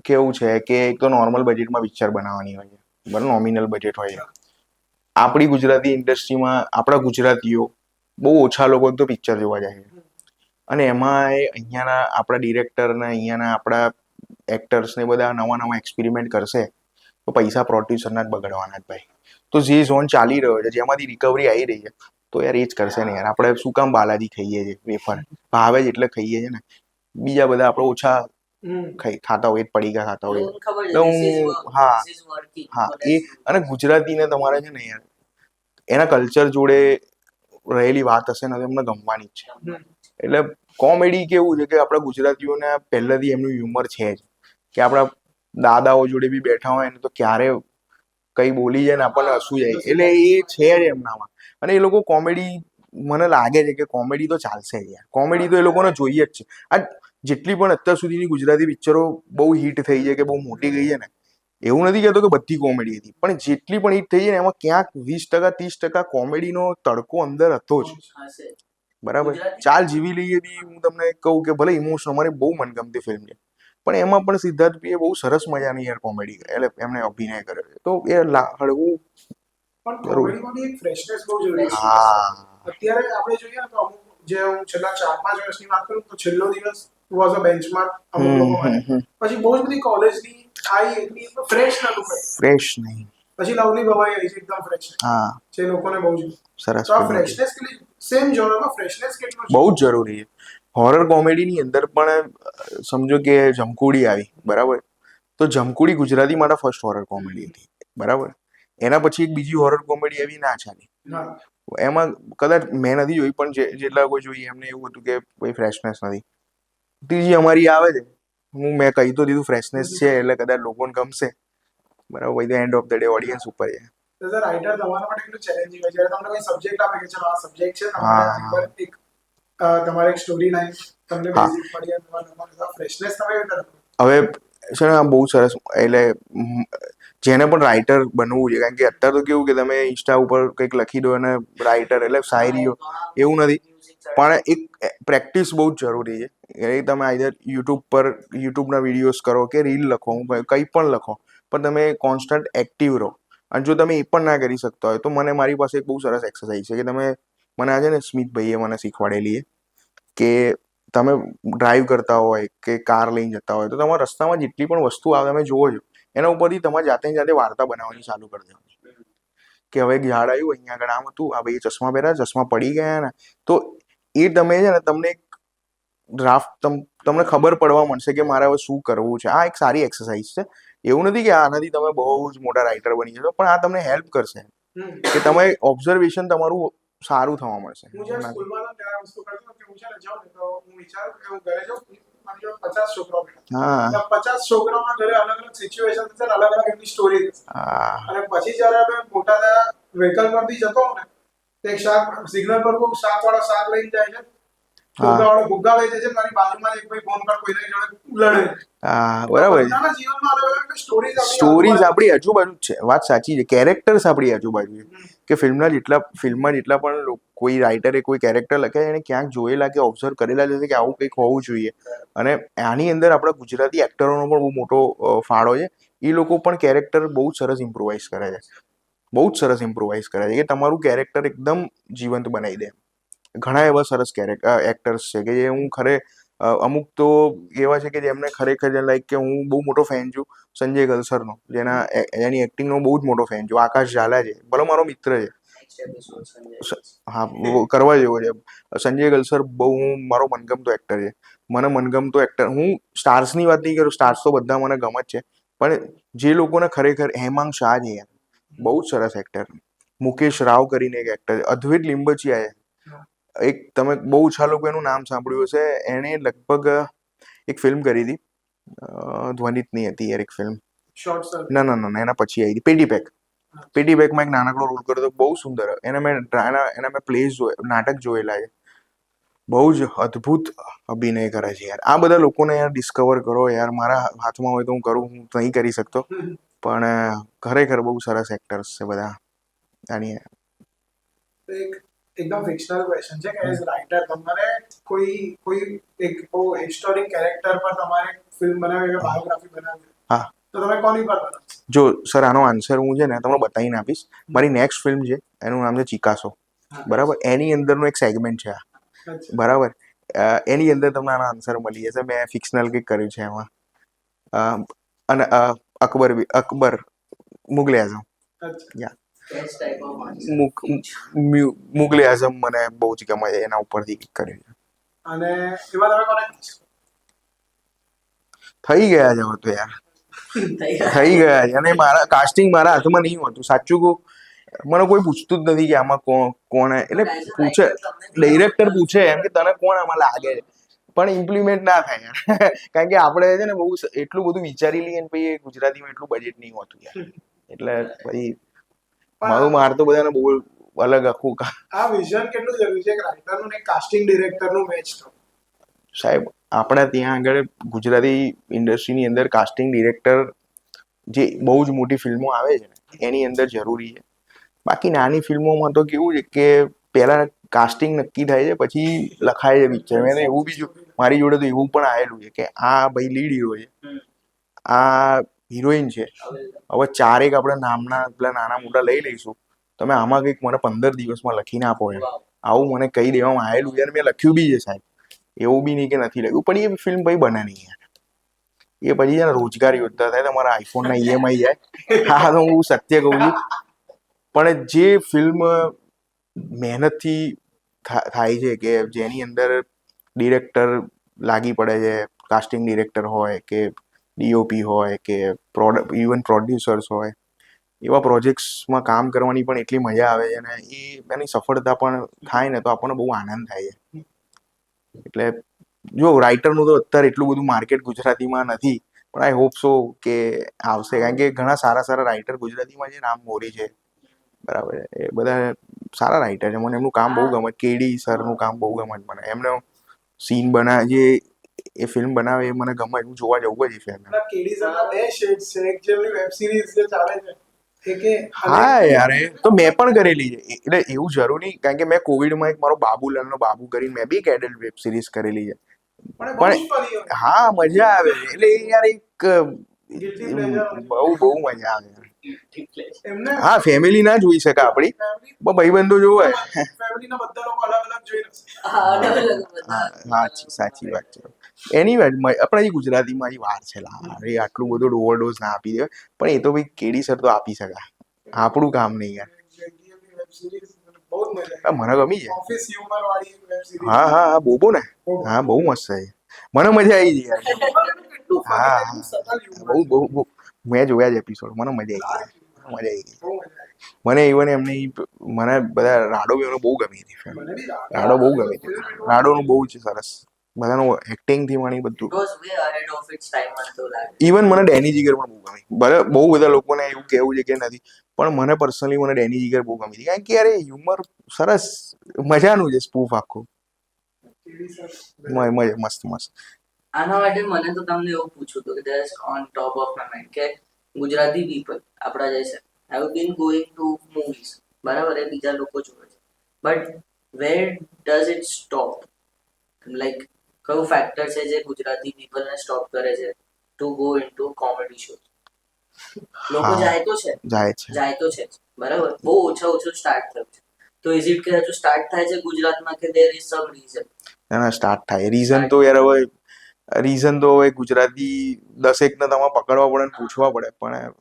કેવું છે કે એક તો નોર્મલ બજેટમાં પિક્ચર બનાવવાની હોય છે, બરાબર, નોમિનલ બજેટ હોય છે. આપણી ગુજરાતી ઇન્ડસ્ટ્રીમાં આપણા ગુજરાતીઓ બહુ ઓછા લોકો તો પિક્ચર જોવા જાય છે, અને એમાં અહીંયાના આપણા ડિરેક્ટર ને અહીંયાના આપણા એક્ટર્સને બધા નવા એક્સપેરિમેન્ટ કરશે તો પૈસા પ્રોડ્યુસરના જ બગડવાના જ ભાઈ. તો જે ઝોન ચાલી રહ્યો છે, જેમાંથી રિકવરી આવી રહી છે, તો યાર એ જ કરશે ને યાર. આપણે શું કામ બાલાજી ખાઈએ છીએ, વેફર ભાવે જ એટલે ખાઈએ છીએ ને, બીજા બધા આપણે ઓછા ખાતા હોય, પડીકા ખાતા હોય. મને ખબર છે એટલે this is હું work, હા this is working, હા so let's do it. અને ગુજરાતીને તમારે છે ને યાર એના કલ્ચર જોડે રહેલી વાત હશે ને તો એમને ગમવાની જ છે. એટલે કોમેડી કેવું છે કે આપણા ગુજરાતીઓને પહેલેથી એમનું હ્યુમર છે જ, કે આપણા દાદાઓ જોડે બી બેઠા હોય ને તો ક્યારે કઈ બોલી જાય ને આપણને હસવું જાય, એટલે એ છે જ એમનામાં. અને એ લોકો કોમેડી, મને લાગે છે કે કોમેડી તો ચાલશે જ યાર, કોમેડી તો એ લોકોને જોઈએ જ છે. આ જેટલી પણ અત્યાર સુધીની ગુજરાતી પિક્ચરો બહુ હિટ થઈ છે કે બહુ મોટી ગઈ છે ને, એવું નથી કહેતો કે બધી કોમેડી હતી, પણ જેટલી પણ હિટ થઈ છે ને એમાં ક્યાંક 20% 30% કોમેડીનો તડકો અંદર હતો જ, હશે. બરાબર. ગુજરાતી ચાલ જીવી લઈએ બી હું તમને કહું કે ભલે ઇમોશનલ, અમારી બહુ મનગમતી ફિલ્મ છે, પણ એમાં પણ સિદ્ધાર્થ ભાઈએ બહુ સરસ મજાની યાર કોમેડી, એટલે એમને અભિનય કર્યો છે, તો એ હળવું પણ જરૂર. કોમેડીમાં બી એક ફ્રેશનેસ બહુ જરૂરી છે. હા અત્યારે આપણે જોઈએ ને તો અમુક જે હું છેલ્લા 4-5 વર્ષની વાત કરું તો છેલ્લો દિવસ વોઝ અ બેન્ચમાર્ક અમુક લોકો માટે. પછી બહુ જ બધી કોલેજની આવી એટલી ફ્રેશ નતું કઈ. ફ્રેશ નહીં. પછી લવલી ભવાઈ આવી છે એકદમ ફ્રેશ, હા જે લોકોને બહુ જ સરસ તો આ film હતી. ફ્રેશનેસ કેટલી સેમ જોનરમાં ફ્રેશનેસ કેટલો છે બહુ જ જરૂરી છે. હોરર કોમેડીની અંદર પણ સમજો કે જમકુડી આવી, બરાબર, તો જમકુડી ગુજરાતી માટે ફર્સ્ટ હોરર કોમેડી હતી, બરાબર. એના પછી એક બીજી હોરર કોમેડી આવી ના ચાલી, હા એમાં કદાચ મેં નથી જોઈ, પણ જેટલા કોઈ જોઈએ એમને એવું હતું કે કોઈ ફ્રેશનેસ નથી. ત્રીજી અમારી આવે છે, મેં કહી તો દીધું ફ્રેશનેસ છે એટલે કદાચ લોકોને ગમશે, બરાબર. ભાઈ તો end of the day audience ઉપર છે. એઝ અ રાઇટર તમારા માટે કેટલું ચેલેન્જિંગ હોય જ્યારે તમને કોઈ સબ્જેક્ટ આપે કે ચલો આ સબ્જેક્ટ છે તમારે હા એકવાર એક તમારે એક સ્ટોરી લાઈન તમને હા બેઝિક મળી અને તમારે ફ્રેશનેસ તમે કેવી રીતે રાખો? હવે છે ને આ બહુ સરસ, એટલે જેને પણ રાઇટર બનવું છે, કારણ કે અત્યારે તો કેવું કે તમે ઇન્સ્ટા ઉપર કંઈક લખી દો અને રાઇટર એટલે શાયરીઓ, એવું નથી, પણ એક પ્રેક્ટિસ બહુ જ જરૂરી છે. એ તમે આઈધર યુટ્યુબના વિડીયોઝ કરો કે રીલ લખો, કંઈ પણ લખો, પણ તમે કોન્સ્ટન્ટ એક્ટિવ રહો. અને જો તમે એ પણ ના કરી શકતા હોય તો મારી પાસે એક બહુ સરસ એક્સરસાઇઝ છે કે તમે, મને આજે ને સ્મિતભાઈએ મને શીખવાડેલી કે તમે ડ્રાઈવ કરતા હોય કે કાર લઈને જતા હોય તો તમારા રસ્તામાં જેટલી પણ વસ્તુ આવે તમે જોવો છો, એના ઉપરથી તમારે જાતે વાર્તા બનાવવાની ચાલુ કરી દેવાની, કે હવે એક ઝાડ આવ્યું, અહીંયા આગળ આમ હતું, આ ભાઈ ચશ્મા પહેર્યા, ચશ્મા પડી ગયા ને, તો એ તમે છે ને તમને એક ડ્રાફ્ટ તમને ખબર પડવા મળશે કે મારે હવે શું કરવું છે. આ એક સારી એક્સરસાઇઝ છે. એવું નથી કે આનાથી તમે બહુ જ મોટા રાઇટર બની જશો, પણ આ તમને હેલ્પ કરશે કે તમે ઓબ્ઝર્વેશન તમારું સારું થવા મળશે. હું જ્યારે સ્કૂલમાં હતો ત્યારે વસ્તુ કરતો કે હું છે ને જાઉં ને તો હું વિચારું કે હું ઘરે જાઉં, મારી જોડે 50 છોકરાઓ બેઠા, હા 50 છોકરાઓના ઘરે અલગ અલગ સિચ્યુએશન થશે, અલગ અલગ એમની સ્ટોરી થશે. હા અને પછી જ્યારે અમે મોટા થયા, વ્હીકલ પરથી જતો હોઉં ને તો એક સિગ્નલ પર કોઈ શાકવાળો શાક લઈને જાય છે, ફુગ્ગાવાળો ફુગ્ગા વેચે છે, મારી બાજુમાં એક ભાઈ ફોન પર કોઈના જોડે લડે. હા બરાબર છે. બધાના જીવનમાં અલગ અલગ સ્ટોરીઝ સ્ટોરીઝ આપણી આજુબાજુ જ છે, વાત સાચી છે. કેરેક્ટર્સ આપણી આજુબાજુ છે, કે ફિલ્મમાં જેટલા પણ કોઈ રાઇટરે કોઈ કેરેક્ટર લખ્યા એને ક્યાંક જોયેલા કે ઓબ્ઝર્વ કરેલા જ હશે કે આવું કંઈક હોવું જોઈએ. અને આની અંદર આપણા ગુજરાતી એક્ટરોનો પણ બહુ મોટો ફાળો છે. એ લોકો પણ કેરેક્ટર બહુ જ સરસ ઇમ્પ્રોવાઇઝ કરે છે. બહુ જ સરસ ઇમ્પ્રોવાઇઝ કરે છે કે તમારું કેરેક્ટર એકદમ જીવંત બનાવી દે. ઘણા એવા સરસ એક્ટર્સ છે કે જે હું અમુક તો એવા છે કે જેમને ખરેખર લાઈક કે હું બહુ મોટો ફેન છું સંજય ગલસરનો, એની એક્ટિંગનો બહુ જ મોટો ફેન છું. આકાશ ઝાલા છે, ભલે મારો મિત્ર છે. નેક્સ્ટ એપિસોડ સંજય હા, કરવા જેવો છે. સંજય ગલસર બહુ મારો મનગમતો એક્ટર છે. મને મનગમતો એક્ટર, હું સ્ટાર્સની વાત નહીં કરું, સ્ટાર્સ તો બધા મને ગમે જ છે, પણ જે લોકોને ખરેખર, હેમાંગ શાહ છે યાર, બહુ જ સરસ એક્ટર. મુકેશ રાવ કરીને એક એક્ટર છે, અદ્વૈત લિંબચિયા છે. એક તમે બહુ ઓછા લોકો એનું નામ સાંભળ્યું હશે. એણે લગભગ એક ફિલ્મ કરી હતી, ધ્વનિતની હતી યાર એક ફિલ્મ. Short circuit. ના, એના પછી આવી હતી પેટી પેક. પેટી પેકમાં એક નાનકડો રોલ કર્યો હતો, બહુ સુંદર. એના મેં પ્લેસ નાટક જોયેલા છે. બહુ જ અદ્ભુત અભિનય કરે છે યાર. આ બધા લોકોને યાર ડિસ્કવર કરો યાર. મારા હાથમાં હોય તો હું કરું, હું નહીં કરી શકતો, પણ ખરેખર બહુ સરસ એક્ટર્સ છે બધા આની. એક એકદમ ફિક્શનલ ક્વેશ્ચન છે કે એઝ રાઇટર તમારે કોઈ એક હિસ્ટોરિક કેરેક્ટર પર તમારે ફિલ્મ બનાવી કે બાયોગ્રાફી બનાવી, હા, તો તમે કોની પર બનાવશો? જો સર આનો આન્સર હું છે ને તમને બતાવીને આપીશ. મારી નેક્સ્ટ ફિલ્મ છે, એનું નામ છે ચિકાસો. બરાબર, એની અંદરનો એક સેગમેન્ટ છે આ. અચ્છા. બરાબર, એની અંદર તમને આનો આન્સર મળી જશે. મેં ફિક્શનલ કંઈક કર્યું છે એમાં. અને અકબર મુગલે આઝમ. અચ્છા. Yeah, best type of answer. Mughal-e Azam મને બહુ જ ગમે છે, એના ઉપરથી કંઈક કર્યું છે. અને એમાં તમે કોને થઈ ગયા છે હવે તો યાર, થઈ ગયા છે. અને મારા કાસ્ટિંગ મારા હાથમાં નહીં હોતું, સાચું કહું. મને કોઈ પૂછતું જ નથી કે આમાં કોણ એટલે પૂછે, ડિરેક્ટર પૂછે એમ કે તને કોણ આમાં લાગે છે, પણ ઇમ્પ્લિમેન્ટ ના થાય યાર. કારણ કે આપણે છે ને બહુ એટલું બધું વિચારી લઈએ ને, પછી ગુજરાતીમાં એટલું બજેટ નહીં હોતું યાર. એટલે પછી માર તો બધાને બહુ અલગ આખું આ વિઝન કેટલું જરૂરી છે કે રાઇટરનું ને કાસ્ટિંગ ડિરેક્ટરનું મેચ થવું? સાહેબ, આપણા ત્યાં આગળ ગુજરાતી ઇન્ડસ્ટ્રીની અંદર કાસ્ટિંગ ડિરેક્ટર જે બહુ જ મોટી ફિલ્મો આવે છે ને એની અંદર જરૂરી છે. બાકી નાની ફિલ્મોમાં તો કેવું છે કે પહેલા કાસ્ટિંગ નક્કી થાય છે, પછી લખાય છે પિક્ચર. મેં એવું બી મારી જોડે તો એવું પણ આવેલું છે કે આ ભાઈ લીડ હીરો છે, આ હિરોઈન છે, હવે ચારેક આપણે નામના પેલા નાના મોટા લઈ લઈશું, તમે આમાં કંઈક મને 15 દિવસમાં લખીને આપો એમ. આવું મને કહી દેવામાં આવેલું છે અને મેં લખ્યું બી છે સાહેબ. એવું બી નહીં કે નથી લખ્યું, પણ એ ફિલ્મ ભાઈ બને નહીં યાર. એ પછી છે ને રોજગાર યોદ્ધા થાય, તમારા આઈફોનના EMI જાય. હા, તો હું સત્ય કહું છું. પણ જે ફિલ્મ મહેનતથી થાય છે, કે જેની અંદર ડિરેક્ટર લાગી પડે છે, કાસ્ટિંગ ડિરેક્ટર હોય કે DOP હોય કે ઇવન પ્રોડ્યુસર્સ હોય, એવા પ્રોજેક્ટ્સમાં કામ કરવાની પણ એટલી મજા આવે છે ને એની સફળતા પણ થાય ને તો આપણને બહુ આનંદ થાય છે. એટલે જો રાઇટરનું તો અત્યારે એટલું બધું માર્કેટ ગુજરાતીમાં નથી, પણ આઈ હોપ સો કે આવશે. કારણ કે ઘણા સારા સારા રાઇટર ગુજરાતીમાં છે, રામ મોરી છે, બરાબર, એ બધા સારા રાઇટર છે. મને એમનું કામ બહુ ગમે. KD સરનું કામ બહુ ગમે મને. એમને સીન બનાવે, જે એ ફિલ્મ બનાવે એ મને ગમે. હું જોવા જવું જ એ ફિલ્મ. KD સરના 2 શેડ્સ છે. એક જેમની વેબ સિરીઝ જે ચાલે છે, હા યાર, એ તો મેં પણ કરેલી છે. એટલે એવું જરૂરી, કારણ કે મેં કોવિડમાં એક મારો બાબુલાલનો બાબુ કરીને મેં બી એક એડલ્ટ વેબ સિરીઝ કરેલી છે. પણ હા, મજા આવે. એટલે યાર એક બહુ મજા આવે. હા, ફેમિલી ના જોઈ શકે આપણી, પણ ભાઈબંધો જોવે. ફેમિલીના બધા લોકો અલગ અલગ જોઈ સાચી વાત છે. એની વાત આપણા ગુજરાતીમાં વાર છે. અરે આટલું બધું ઓવરડોઝ ના આપી દે, પણ એ તો ભાઈ KD સર તો આપી શકાય. આપણું કામ નહીં યાર. મને ગમી છે. ઓફિસ હ્યુમર વાળી વેબ સિરીઝ. હા, બોબો ને. હા, બહુ મસ્ત છે. મને મજા આવી યાર. હા, બહુ મેં જોયા છે એપિસોડ. મને મજા આવી ગઈ. મને ઇવન એમની મને બધા રાડો બહુ ગમી હતી. રાડો બહુ ગમી હતી. રાડોનું બહુ જ સરસ, બધાનું એક્ટિંગ થી મળી બધું. ઇવન મને ડેની જીગર પણ બહુ ગમી. બહુ બધા લોકોને એવું કહેવું છે કે નથી, પણ મને પર્સનલી મને ડેની જીગર બહુ ગમી હતી. કારણ કે યાર હ્યુમર સરસ, મજાનું છે સ્પૂફ આખું. મસ્ત. આના માટે મને તો તમને એવું પૂછવું હતું કે just on top of my mind કે ગુજરાતી પીપલ આપણા જે છે have been going to movies, બરાબર, એ બીજા લોકો જોવે છે, but where does it stop, like કયું ફેક્ટર છે જે ગુજરાતી પીપલને સ્ટોપ કરે છે to go into comedy show? લોકો હા જાય તો છે, જાય છે. જાય તો છે જ, બરાબર, બહુ ઓછું સ્ટાર્ટ થયું છે. તો ઇઝ ઇટ કે હજુ સ્ટાર્ટ થાય છે ગુજરાતમાં કે દેર ઇઝ સમ રીઝન? ના સ્ટાર્ટ થાય. રીઝન તો યાર હવે ગુજરાતી 10 ને તમારે પકડવા પડે ને પૂછવા પડે, પણ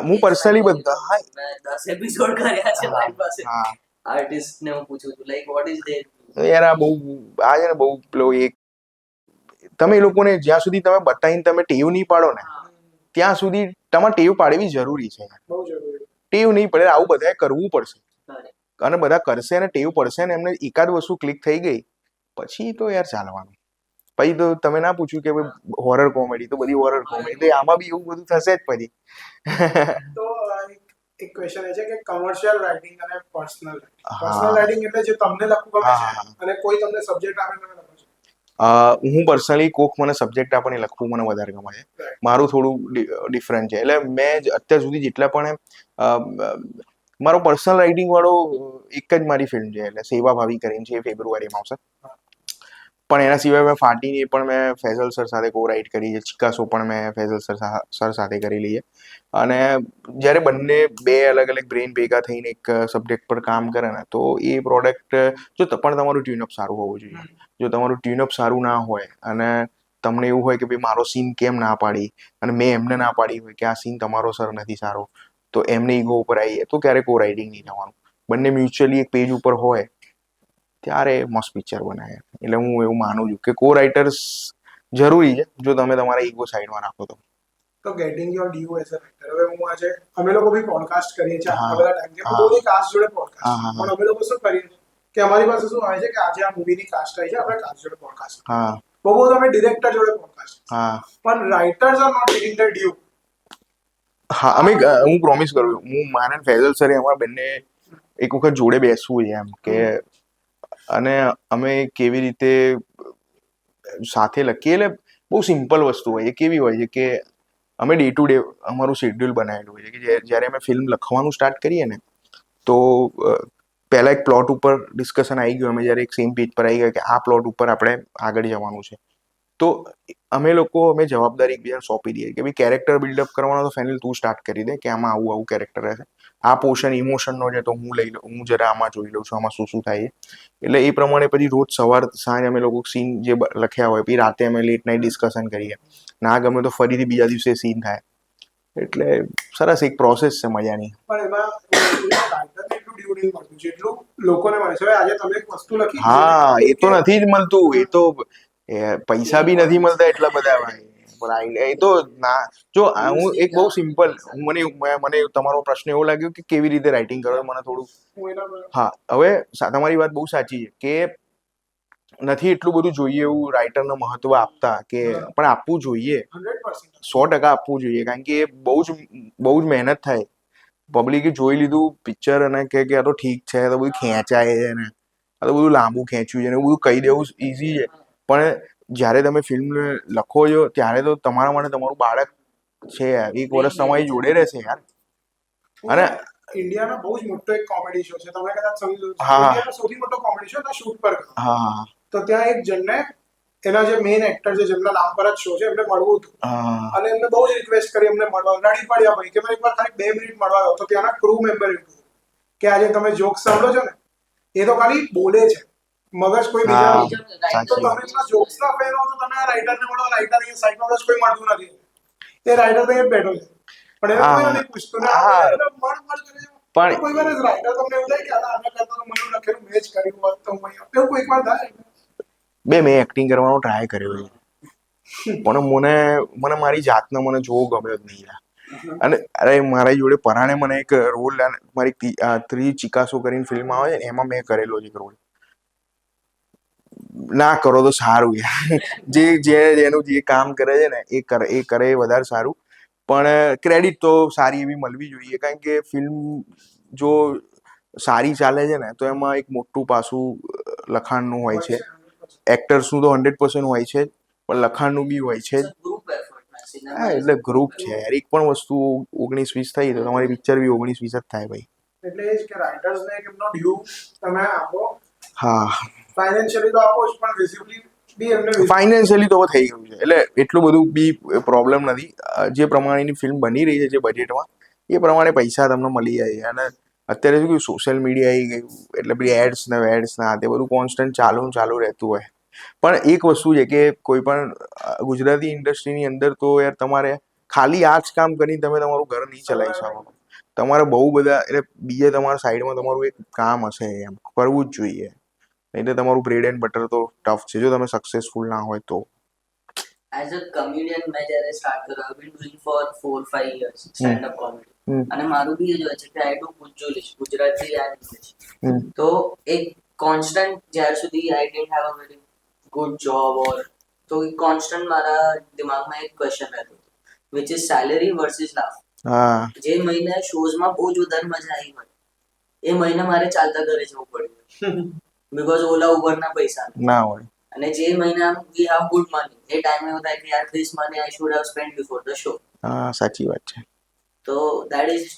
હું પર્સનલી બધા હા મેં 10 એપિસોડ કર્યા છે હા મારી પાસે. હા આર્ટિસ્ટ ને હું પૂછું છું લાઈક વોટ ઇઝ ધેર? યાર આ બહુ આ છે ને બહુ પેલો એક તમે એ લોકોને જ્યાં સુધી તમે બતાવીને તમે ટેવ નહીં પાડો ને ત્યાં સુધી તમારે ટેવ પાડવી જરૂરી છે. બહુ જરૂરી. ટેવ નહીં પડે, આવું બધાએ કરવું પડશે. અને બધા કરશે ને ટેવ પડશે ને એમને એકાદ વસ્તુ ક્લિક થઈ ગઈ પછી તો યાર ચાલવાનું. પછી તો તમે ના પૂછ્યું કે હોરર કોમેડી તો બધી હોરર કોમેડી તો આમાં બી એવું બધું થશે જ પછી. તો એક ક્વેશ્ચન એ છે કે કમર્શિયલ રાઇટિંગ અને પર્સનલ રાઇટિંગ. હા. પર્સનલ રાઇટિંગ એટલે જે તમને લખવું ગમે હા, છે હા, અને કોઈ તમને સબ્જેક્ટ આપે તમે લખો છો. હું પર્સનલી કોક મને સબ્જેક્ટ આપે ને લખવું મને વધારે ગમે છે. Right. મારું થોડું ડિફરન્ટ છે. એટલે મેં અત્યાર સુધી જેટલા પણ મારો પર્સનલ રાઇટિંગ વાળો એક જ મારી ફિલ્મ છે, એટલે સેવા ભાવી કરીને છે, એ ફેબ્રુઆરીમાં આવશે. પણ એના સિવાય મેં ફાટીની પણ મેં ફૈઝલ સર સાથે કો રાઇટ કરી છે. ચિકાસો પણ મેં ફૈઝલ સર સાથે કરેલી છે. અને જ્યારે બંને બે અલગ અલગ બ્રેન ભેગા થઈને એક સબ્જેક્ટ પર કામ કરે ને તો એ પ્રોડક્ટ પણ તમારું ટ્યુનઅપ સારું હોવું જોઈએ. જો તમારું ટ્યુનઅપ સારું ના હોય અને તમને એવું હોય કે ભાઈ મારો સીન કેમ ના પાડી અને મેં એમને ના પાડી હોય કે આ સીન તમારો સર નથી સારો, તો એમને ઈગો ઉપર આવીએ તો ક્યારે કો રાઇટિંગ નહીં થવાનું. બંને મ્યુચ્યુઅલી એક પેજ ઉપર હોય ત્યારે મસ્ત પિક્ચર બનાવે. એટલે હું એવું માનું છું કે કો રાઇટર્સ જરૂરી છે જો તમે તમારા ઈગો સાઈડમાં રાખો તો. તો getting your due as a writer. હવે હું આજે અમે લોકો બી પોડકાસ્ટ કરીએ છીએ હા. આ બધા ટાઈમ કે હા. બધી કાસ્ટ જોડે હા, પોડકાસ્ટ, હા, હા. પણ અમે લોકો શું કરીએ કે અમારી પાસે શું આવે છે કે આજે આ મૂવીની કાસ્ટ આવી છે, આપણે કાસ્ટ જોડે પોડકાસ્ટ. હા બહુ અમે ડિરેક્ટર જોડે પોડકાસ્ટ, હા પણ writers are not taking the due. હા અમે હું પ્રોમિસ કરું છું, હું મારા ફૈઝલ સરે અમારા બંને એક વખત જોડે બેસવું છે એમ કે અને અમે કેવી રીતે સાથે લખીએ. એટલે બહુ સિમ્પલ વસ્તુ હોય છે. કેવી હોય છે કે અમે ડે ટુ ડે અમારું શેડ્યુલ બનાવેલું હોય છે કે જ્યારે અમે ફિલ્મ લખવાનું સ્ટાર્ટ કરીએ ને તો પહેલા એક પ્લોટ ઉપર ડિસ્કશન આવી ગયું. અમે જ્યારે એક સેમ પેજ પર આવી ગયા કે આ પ્લોટ ઉપર આપણે આગળ જવાનું છે, તો અમે જવાબદારી એકબીજાને સોંપી દઈએ કે ભાઈ કેરેક્ટર બિલ્ડઅપ કરવાનો તો ફાઇનલ તું સ્ટાર્ટ કરી દે કે આમાં આવું આવું કેરેક્ટર રહેશે. આ પોર્શન ઇમોશનનો છે તો હું જરા આમાં જોઈ લઉં છું આમાં શું શું થાય. એટલે એ પ્રમાણે પછી રોજ સવાર સાંજ અમે લોકો સીન જે લખ્યા હોય પછી રાતે અમે લેટ નાઇટ ડિસ્કશન કરીએ. ના ગમે તો ફરીથી બીજા દિવસે સીન થાય. એટલે સરસ એક પ્રોસેસ છે મજાની. પણ એમાં રાઇટરને એટલું ડ્યુ નહીં મળતું જેટલું લોકોને મળે છે. હવે આજે તમે એક વસ્તુ લખી હા એ તો નથી જ મળતું. એ તો પૈસા બી નથી મળતા એટલા બધા ભાઈ. પણ એ તો ના જો હું એક બહુ સિમ્પલ મને તમારો પ્રશ્ન એવો લાગ્યો કે કેવી રીતે રાઇટિંગ કરો મને થોડું. હું એના હા હવે તમારી વાત બહુ સાચી છે કે નથી એટલું બધું જોઈએ એવું રાઇટરને મહત્વ આપતા કે પણ આપવું જોઈએ. 100%. 100% આપવું જોઈએ. કારણ કે એ બહુ જ મહેનત થાય. પબ્લિકે જોઈ લીધું પિક્ચર અને કે આ તો ઠીક છે, તો બધું ખેંચાય છે ને આ તો બધું લાંબુ ખેંચ્યું છે ને એવું બધું કહી દેવું ઈઝી છે. પણ જ્યારે તમે ફિલ્મ લખો છો ત્યારે તો તમારા માટે તમારું બાળક છે યાર, 1 વર્ષ તમારી જોડે રહેશે યાર. અને ઇન્ડિયાનો બહુ જ મોટો એક કોમેડી શો છે, તમે કદાચ સમજો છો. હા. ઇન્ડિયાનો સૌથી મોટો કોમેડી શો ત્યાં શૂટ પર ગયો. હા તો ત્યાં એક જણને એના જે મેઇન એક્ટર છે જેમના નામ પર જ શો છે એમને મળવું હતું હા અને એમને બહુ જ રિક્વેસ્ટ કરી એમને મળવા. રડી પડ્યા ભાઈ કે મને એકવાર ખાલી 2 મિનિટ મળવા દો. તો ત્યાંના ક્રૂ મેમ્બર એવું કે આજે તમે જોક્સ સાંભળો છો ને એ તો ખાલી બોલે છે, મગજ કોઈ બીજા હા નથી. તો સાચી તમે વાત. એમના જોક્સ ના ફેન હો તો તમે આ રાઇટરને મળો. રાઇટર અહીંયા સાઈડમાં બસ કોઈ મળતું નથી. એ રાઇટર તો અહીંયા બેઠો છે પણ એને કોઈ હા નથી પૂછતું ને આ હા બધા મળ કરે છે. તો પણ કોઈ વાર રાઇટર તમને એવું થાય કે આના કરતા તો મને લખેલું મેં જ કર્યું હોત તો હું અહીંયા એવું કોઈક વાર થાય. મેં એક્ટિંગ કરવાનો ટ્રાય કર્યો છે પણ મને મારી જાતને મને જોવો ગમ્યો જ નહીં યાર. અને અરે મારી જોડે પરાણે મને એક રોલ મારી 3 ચિકાસો કરીને ફિલ્મ આવે છે ને એમાં મેં કરેલો છે એક રોલ. ના કરો તો સારું યાર. જેનું જે કામ કરે છે ને એ કરે એ વધારે સારું. પણ ક્રેડિટ તો સારી એવી મળવી જોઈએ. કારણ કે ફિલ્મ જો સારી ચાલે છે ને તો એમાં એક મોટું પાસું લખાણનું હોય છે. એક્ટર્સનું તો 100% હોય છે પણ લખાણનું બી હોય છે. ગ્રુપ એફર્ટ હા એટલે ગ્રુપ છે યાર. એક પણ વસ્તુ 19-20 થઈ તો તમારી પિક્ચર બી 19-20 જ થાય ભાઈ. એટલે એ જ કે રાઇટર્સને એમનો ડ્યુ તમે આપો. હા, ફાઇનાન્શિયલી તો આપો જ, પણ વિઝિબલી બી એમને ફાઇનાન્શિયલી તો થઈ ગયું છે, એટલે એટલું બધું બી પ્રોબ્લેમ નથી. જે પ્રમાણેની ફિલ્મ બની રહી છે જે બજેટમાં, એ પ્રમાણે પૈસા તમને મળી જાય છે. અને અત્યારે શું કહ્યું, સોશિયલ મીડિયા આવી ગયું, એટલે બધી એડ્સ ને વેડ્સ ને આ તે બધું કોન્સ્ટન્ટ ચાલુ રહેતું હોય. પણ એક વસ્તુ છે કે કોઈ પણ ગુજરાતી ઇન્ડસ્ટ્રીની અંદર તો યાર તમારે ખાલી આ જ કામ કરીને તમે તમારું ઘર નહીં ચલાવી શકો. તમારે બહુ બધા, એટલે બીજે તમારા સાઈડમાં તમારું એક કામ હશે, એમ કરવું જ જોઈએ. નહીં તો તમારું બ્રેડ એન્ડ બટર તો ટફ છે, જો તમે સક્સેસફુલ ના હોય તો. એઝ અ કમ્યુનિયન મેં જ્યારે સ્ટાર્ટ કર્યું, I been doing for 4-5 years stand up comedy. અને મારું બી એ જ હોય છે કે I do Gujarati and English. તો એક કોન્સ્ટન્ટ જ્યાર સુધી I didn't have a very good job or, તો એક કોન્સ્ટન્ટ મારા દિમાગમાં એક ક્વેશ્ચન રહેતો હતો which is salary versus laugh. હા, જે મહિને શોઝમાં બહુ જ વધારે મજા આવી હોય, એ મહિને મારે ચાલતા ઘરે જવું પડ્યું, બીકોઝ ઓલા ઉબરના પૈસા ના હોય. અને જે મહિના વી હેવ ગુડ મની, એ ટાઈમે એવું થાય કે યાર this money I should have spent before the show. હા, સાચી વાત છે. તો દેટ ઇઝ,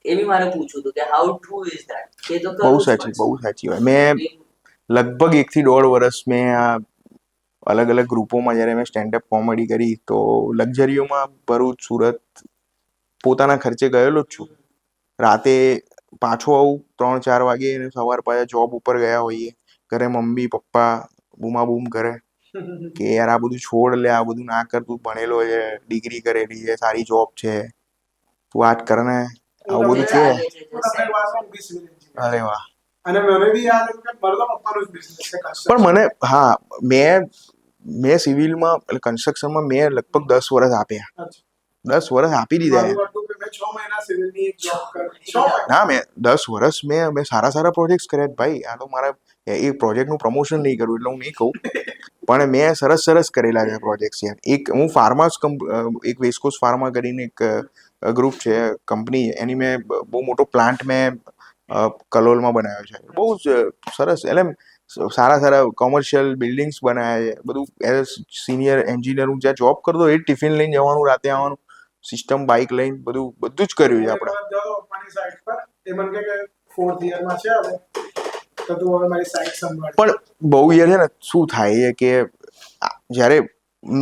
એ બી મારે પૂછવું હતું કે હાઉ ટ્રુ ઇઝ દેટ, કે તો બહુ કરવું જ સાચી પડશે. વાત. મેં લગભગ 1 થી 1.5 વર્ષ મેં આ અલગ અલગ ગ્રુપોમાં જ્યારે મેં સ્ટેન્ડઅપ કોમેડી કરી, તો લક્ઝરીઓમાં ભરૂચ, સુરત પોતાના ખર્ચે ગયેલો જ છું. રાતે પાછો આવું 3-4 વાગે, અને સવાર પાછા જોબ ઉપર ગયા હોઈએ. ઘરે મમ્મી પપ્પા બૂમા બૂમ કરે કે યાર આ બધું છોડ, લે આ બધું ના કર, તું ભણેલો છે, ડિગ્રી કરેલી છે, સારી જોબ છે, તું આ જ કર ને, આવું બધું કે. ચાલે છે હું તમને એક વાત કહું, બી સિવિલ એન્જિનિયર અરે છે. વાહ. અને મને બી યાદ હતું કે મારો તો પપ્પાનો જ બિઝનેસ છે પણ construction. મને, હા, મેં સિવિલમાં, એટલે કન્સ્ટ્રક્શનમાં મેં લગભગ 10 વર્ષ આપ્યા. અચ્છા. 10 વર્ષ આપી દીધા મારું યાર. હતું કે મેં 6 મહિના સિવિલની એક જોબ કરી. 6 મહિના. ના, મેં 10 વર્ષ મેં સારા પ્રોજેક્ટ્સ કર્યા જ ભાઈ. આ તો મારા એ પ્રોજેક્ટનું પ્રમોશન નહીં કરું એટલે હું નહીં કહું, પણ મેં સરસ કરેલા છે પ્રોજેક્ટ્સ યાર. હું ફાર્માસ, એક વેસ્કોસ ફાર્મા કરીને એક ગ્રુપ છે, કંપની, એની મેં બહુ મોટો પ્લાન્ટ મેં કલોલમાં બનાવ્યો છે. બહુ જ સરસ, એટલે સારા કોમર્શિયલ બિલ્ડિંગ્સ બનાવ્યા છે. બધું એઝ સિનિયર એન્જિનિયર હું જ્યાં જોબ કરતો, એ ટિફિન લઈને જવાનું, રાતે આવવાનું, સિસ્ટમ બાઇક લઈને, બધું જ કર્યું છે હું એક આપણે. વખત ગયો હતો પપ્પાની સાઈડ પર, એ મને કહે કે 4th યરમાં છે હવે, તો તું હવે મારી સાઈડ સંભાળ. પણ બહુ યાર છે ને, શું થાય છે કે જ્યારે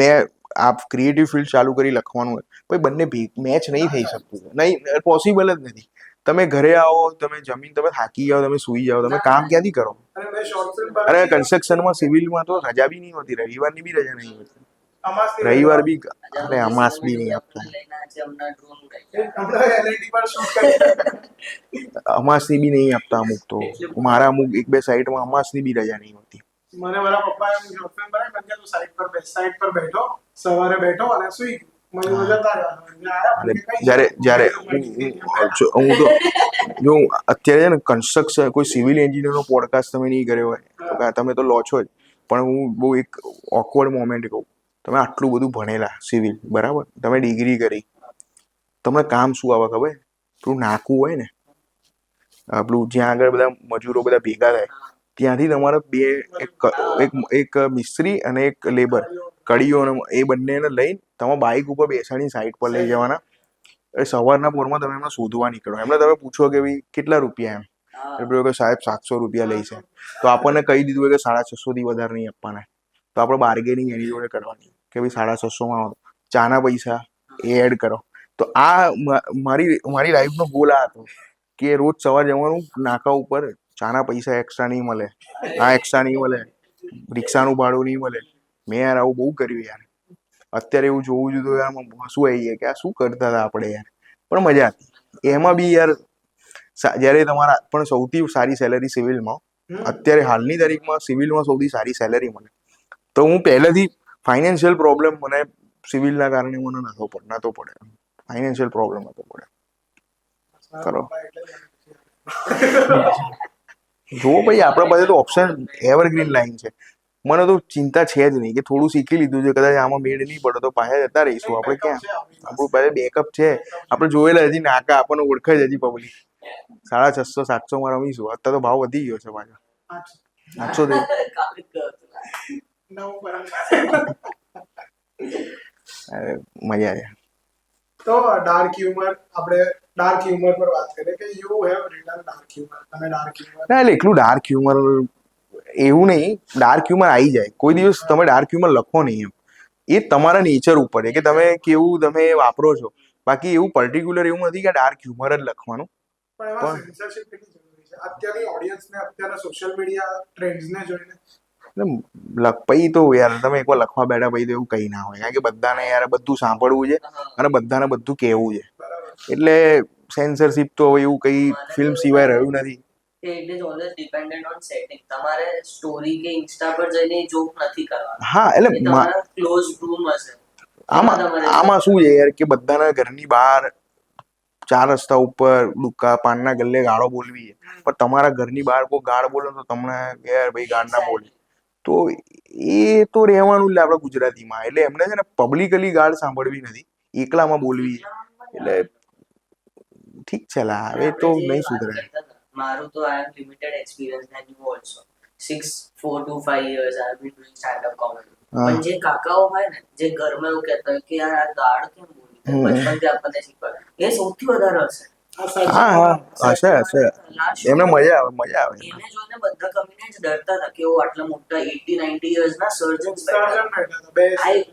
મેં આ ક્રિએટિવ ફિલ્ડ ચાલુ કરી લખવાનું હોય, પછી બંને મેચ નહીં થઈ શકતું, નહીં, પોસિબલ જ નથી. તમે ઘરે આવો, તમે જમીન, તમે થાકી જાઓ, તમે સૂઈ જાઓ, તમે કામ ક્યાંથી કરો? અને મેં શોર્ટ ફિલ્મ અરે બનાવી. કન્સ્ટ્રક્શનમાં, સિવિલમાં તો રજા બી નહીં હોતી, રવિવારની બી રજા નહીં હોતી. અમાસની રવિવાર બી, આજે અરે અમે અમાસ બી સિનેમેટિક નહીં આપતા. આપણે લઈને આજે હમણાં ડ્રોન હમણાં LID પર શૂટ કરી. અમાસની બી નહીં આપતા અમુક તો. મારા અમુક 1-2 સાઈડમાં અમાસની બી રજા નહીં હોતી. મને મારા પપ્પાએ શોર્ટ ફિલ્મ બનાવી, મને કહ્યું તું સાઈડ પર બેઠો, સવારે બેઠો અને સુઈ ગયો. મને જતા રહ્યા. અને જ્યારે હું તો જો અત્યારે છે ને, કન્સ્ટ્રક્શન, કોઈ સિવિલ એન્જિનિયરનો પોડકાસ્ટ તમે નહીં કર્યો હોય તો તમે તો લો છો જ, પણ હું બહુ એક ઓકવર્ડ મોમેન્ટ કહું. તમે આટલું બધું ભણેલા સિવિલ, બરાબર, તમે ડિગ્રી કરી, તમને કામ શું આવે ખબર? પેલું નાકું હોય ને, પેલું જ્યાં આગળ બધા મજૂરો બધા ભેગા થાય, ત્યાંથી તમારે એક મિસ્ત્રી અને એક લેબર, કડીઓ, એ બંનેને લઈને તમે બાઇક ઉપર બેસાડીને સાઈડ પર લઈ જવાના. સવારના પોરમાં તમે એમને શોધવા નીકળો, એમને તમે પૂછો કે ભાઈ કેટલા રૂપિયા, એમ એટલે કે સાહેબ 700 રૂપિયા લે છે, તો આપણને કહી દીધું હોય કે 650 થી વધારે નહીં આપવાના, તો આપણે બાર્ગેનિંગ એની જોડે કરવાની કે ભાઈ 650 ચાના પૈસા એ એડ કરો. તો આ મારી લાઈફનો ગોલ આ હતો કે રોજ સવાર જવાનું, નાકા ઉપર, ચાના પૈસા એક્સ્ટ્રા નહીં મળે, આ એક્સ્ટ્રા નહીં મળે, રિક્ષાનું ભાડું નહીં મળે. મેં યાર આવું બહુ કર્યું યાર. અત્યારે એવું જોવું છું તો યાર શું આવી ગયા કે આ શું કરતા હતા આપણે યાર, પણ મજા હતી એમાં બી યાર. જ્યારે તમારા પણ સૌથી સારી સેલેરી સિવિલમાં, અત્યારે હાલની તારીખમાં સિવિલમાં સૌથી સારી સેલેરી મળે. તો હું પહેલેથી ફાઇનાન્શિયલ પ્રોબ્લેમ મને સિવિલના કારણે મને નતો પડે, ફાઇનાન્શિયલ પ્રોબ્લેમ નતો પડે. કરો જો ભાઈ, આપણા પાસે તો ઓપ્શન એવરગ્રીન લાઈન છે. મને તો ચિંતા છે જ નહીં કે થોડું શીખી લીધું છે, કદાચ આમાં મેળ નહીં પડે તો પાછા જતા રહીશું આપણે. ક્યાં આપણું પાસે બેકઅપ છે, આપણે જોયેલા હજી નાકા, આપણને ઓળખે જ હજી પબ્લિક. 650-700 માં રમીશું. અત્યારે તો ભાવ વધી ગયો છે પાછો 800 થી. મજા આવે. તો ડાર્ક હ્યુમર, આપણે ડાર્ક હ્યુમર પર વાત કરીએ કે you have return dark humour. તમે ડાર્ક હ્યુમર, ના, એટલે એટલું ડાર્ક હ્યુમર એવું નહીં, ડાર્ક હ્યુમર આવી જાય કોઈ દિવસ. તમે ડાર્ક હ્યુમર લખો નહીં એમ, એ તમારા નેચર ઉપર છે કે તમે કેવું તમે વાપરો છો. બાકી એવું પર્ટિક્યુલર એવું નથી કે ડાર્ક હ્યુમર જ લખવાનું. પણ એમાં સેન્સરશિપ કેટલી જરૂરી છે અત્યારની ઓડિયન્સને, અત્યારના સોશિયલ મીડિયા ટ્રેન્ડ્સને જોઈને? પછી તો યાર તમે એકવાર લખવા બેઠા પછી તો એવું કઈ ના હોય, કારણ કે બધાને યાર બધું સાંભળવું છે અને બધાને બધું કહેવું છે. બરાબર. એટલે સેન્સરશિપ તો એવું કઈ ફિલ્મ સિવાય રહ્યું નથી. It is always dependent on setting. તમારે સ્ટોરી કે ઇન્સ્ટા પર જઈને જોક નથી કરવાનો. હા એટલે એ તમારા ક્લોઝ રૂમ હશે. આમાં શું છે યાર કે બધાના ઘરની બહાર 4 રસ્તા ઉપર પાનના ગલ્લે ગાળો બોલવી છે, પણ તમારા ઘરની બહાર કોઈ ગાળ બોલે તો તમને યાર ભાઈ ગાળ ના બોલી. તો એ તો રહેવાનું જ આપણા ગુજરાતીમાં. એટલે એમને છે ને પબ્લિકલી ગાળ સાંભળવી નથી, એકલામાં બોલવી છે. એટલે ઠીક છે લા, હવે તો નહીં સુધરે. મારું તો I am limited experience and you also 4 to 5 years I have been doing stand up comedy. પણ જે કાકાઓ હોય ને જે ઘરમાં એવું કહેતા હોય કે યાર આ ગાળ કેમ બોલી, બચપનથી આપણને શીખવાડે, એ સૌથી વધારે હશે. હા હશે. એમને મજા આવે. એને જોઈને બધા કમિડિયન્સ ડરતા હતા કે ઓ આટલા મોટા 80-90 years ના સર્જન્સ સર્જન બેઠા હતા બે.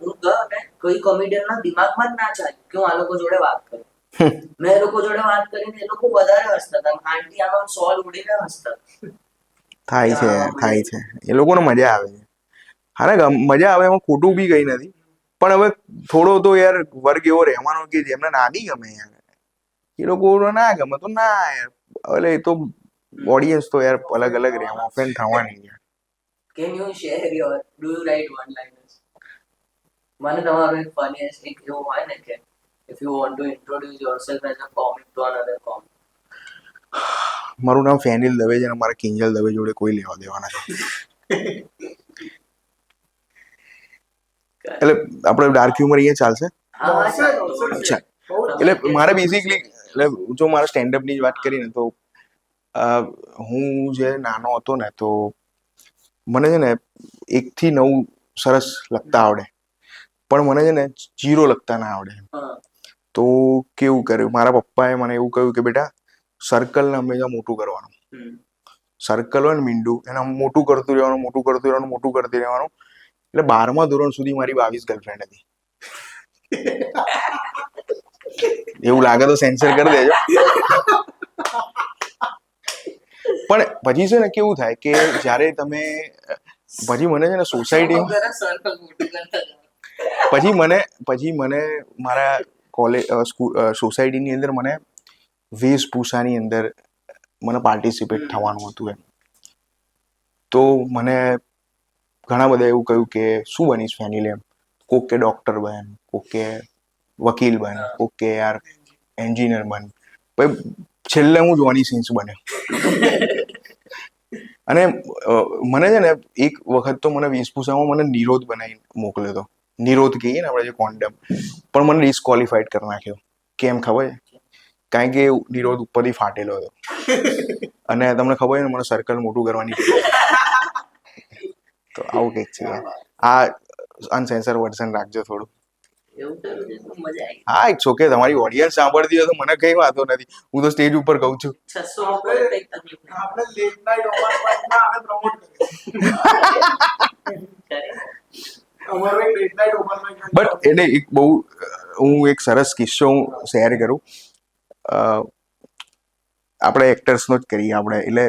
હું ગયો ને કોઈ કોમેડિયન ના દિમાગમાં જ ના ચાલ્યું કે હું આ લોકો જોડે વાત કરું. મેં એ લોકો જોડે વાત કરીને એ લોકો વધારે હસતા હતા. આંટી આમાં સોલ ઉડીને હસતા. થાય છે એ લોકોને મજા આવે છે. હા ને મજા આવે, એમાં ખોટું બી કઈ નથી. પણ હવે થોડો તો યાર વર્ગ એવો રહેવાનો કે જેમને ના નહીં ગમે યાર, એ લોકો ના ગમે તો ના યાર. એટલે એ તો ઓડિયન્સ તો યાર અલગ અલગ રહે, ઓફેન્ડ થવાની યાર. Can you share your, do you write one liners? મને તમારું એક ફનીએસ્ટ એક એવું હોય ને કે if you want to introduce yourself as a comic to another comic. મારું નામ ફેનિલ દવે છે અને મારા કિંજલ દવે જોડે કોઈ લેવા દેવાના છે. એટલે આપણે ડાર્ક હ્યુમર અહીંયા ચાલશે. અચ્છા, એટલે મારે બેઝિકલી એટલે જો મારા સ્ટેન્ડઅપની જ વાત કરીને તો હું જે નાનો હતો ને તો મને છે ને 1 થી 9 સરસ લખતા આવડે, પણ મને છે ને 0 લખતા ના આવડે. તો કેવું કર્યું, મારા પપ્પાએ મને એવું કહ્યું કે બેટા સર્કલને હંમેશા મોટું કરવાનું. સર્કલ હોય ને મીંડું, એને મોટું કરતું રહેવાનું. એટલે 12મા ધોરણ સુધી મારી 22 ગર્લફ્રેન્ડ હતી. એવું લાગે તો સેન્સર કરી દેજો. પણ પછી છે ને કેવું થાય કે જ્યારે તમે પછી મને છે ને પછી મને મારા કોલેજ સોસાયટીની અંદર મને વેશભૂષાની અંદર મને પાર્ટિસિપેટ થવાનું હતું એમ. તો મને ઘણા બધા એવું કહ્યું કે શું બનીશ ફેનિલ એમ. કોક કે ડોક્ટર બન, કોક કે વકીલ બન, કોક કે યાર એન્જિનિયર બન. પછી છેલ્લે હું જોની સિન્સ બન્યો. અને મને છે ને એક વખત તો મને વેશભૂષામાં મને નિરોધ બનાવી મોકલ્યો હતો. નિરોધ કહીએ ને આપણે જે કોન્ડમ, પણ મને ડિસ્કોલિફાઈડ કરી નાખ્યો. કેમ ખબર છે? કારણ કે નિરોધ ઉપરથી ફાટેલો હતો અને તમને ખબર છે ને મને સર્કલ મોટું કરવાની. તો આવું કંઈક છે. આ અનસેન્સર વર્ઝન રાખજો થોડું. હા ઇટ્સ ઓકે, તમારી ઓડિયન્સ સાંભળતી હોય તો મને કઈ વાંધો નથી. હું તો સ્ટેજ ઉપર કહું છું. આપણે લેટ નાઇટ ઓપન આને પ્રમોટ કરીએ. અમારો એક late night open mic. But એટલે એક બહુ હું એક સરસ કિસ્સો હું શેર કરું. આપણે એક્ટર્સનો જ કરીએ આપણે, એટલે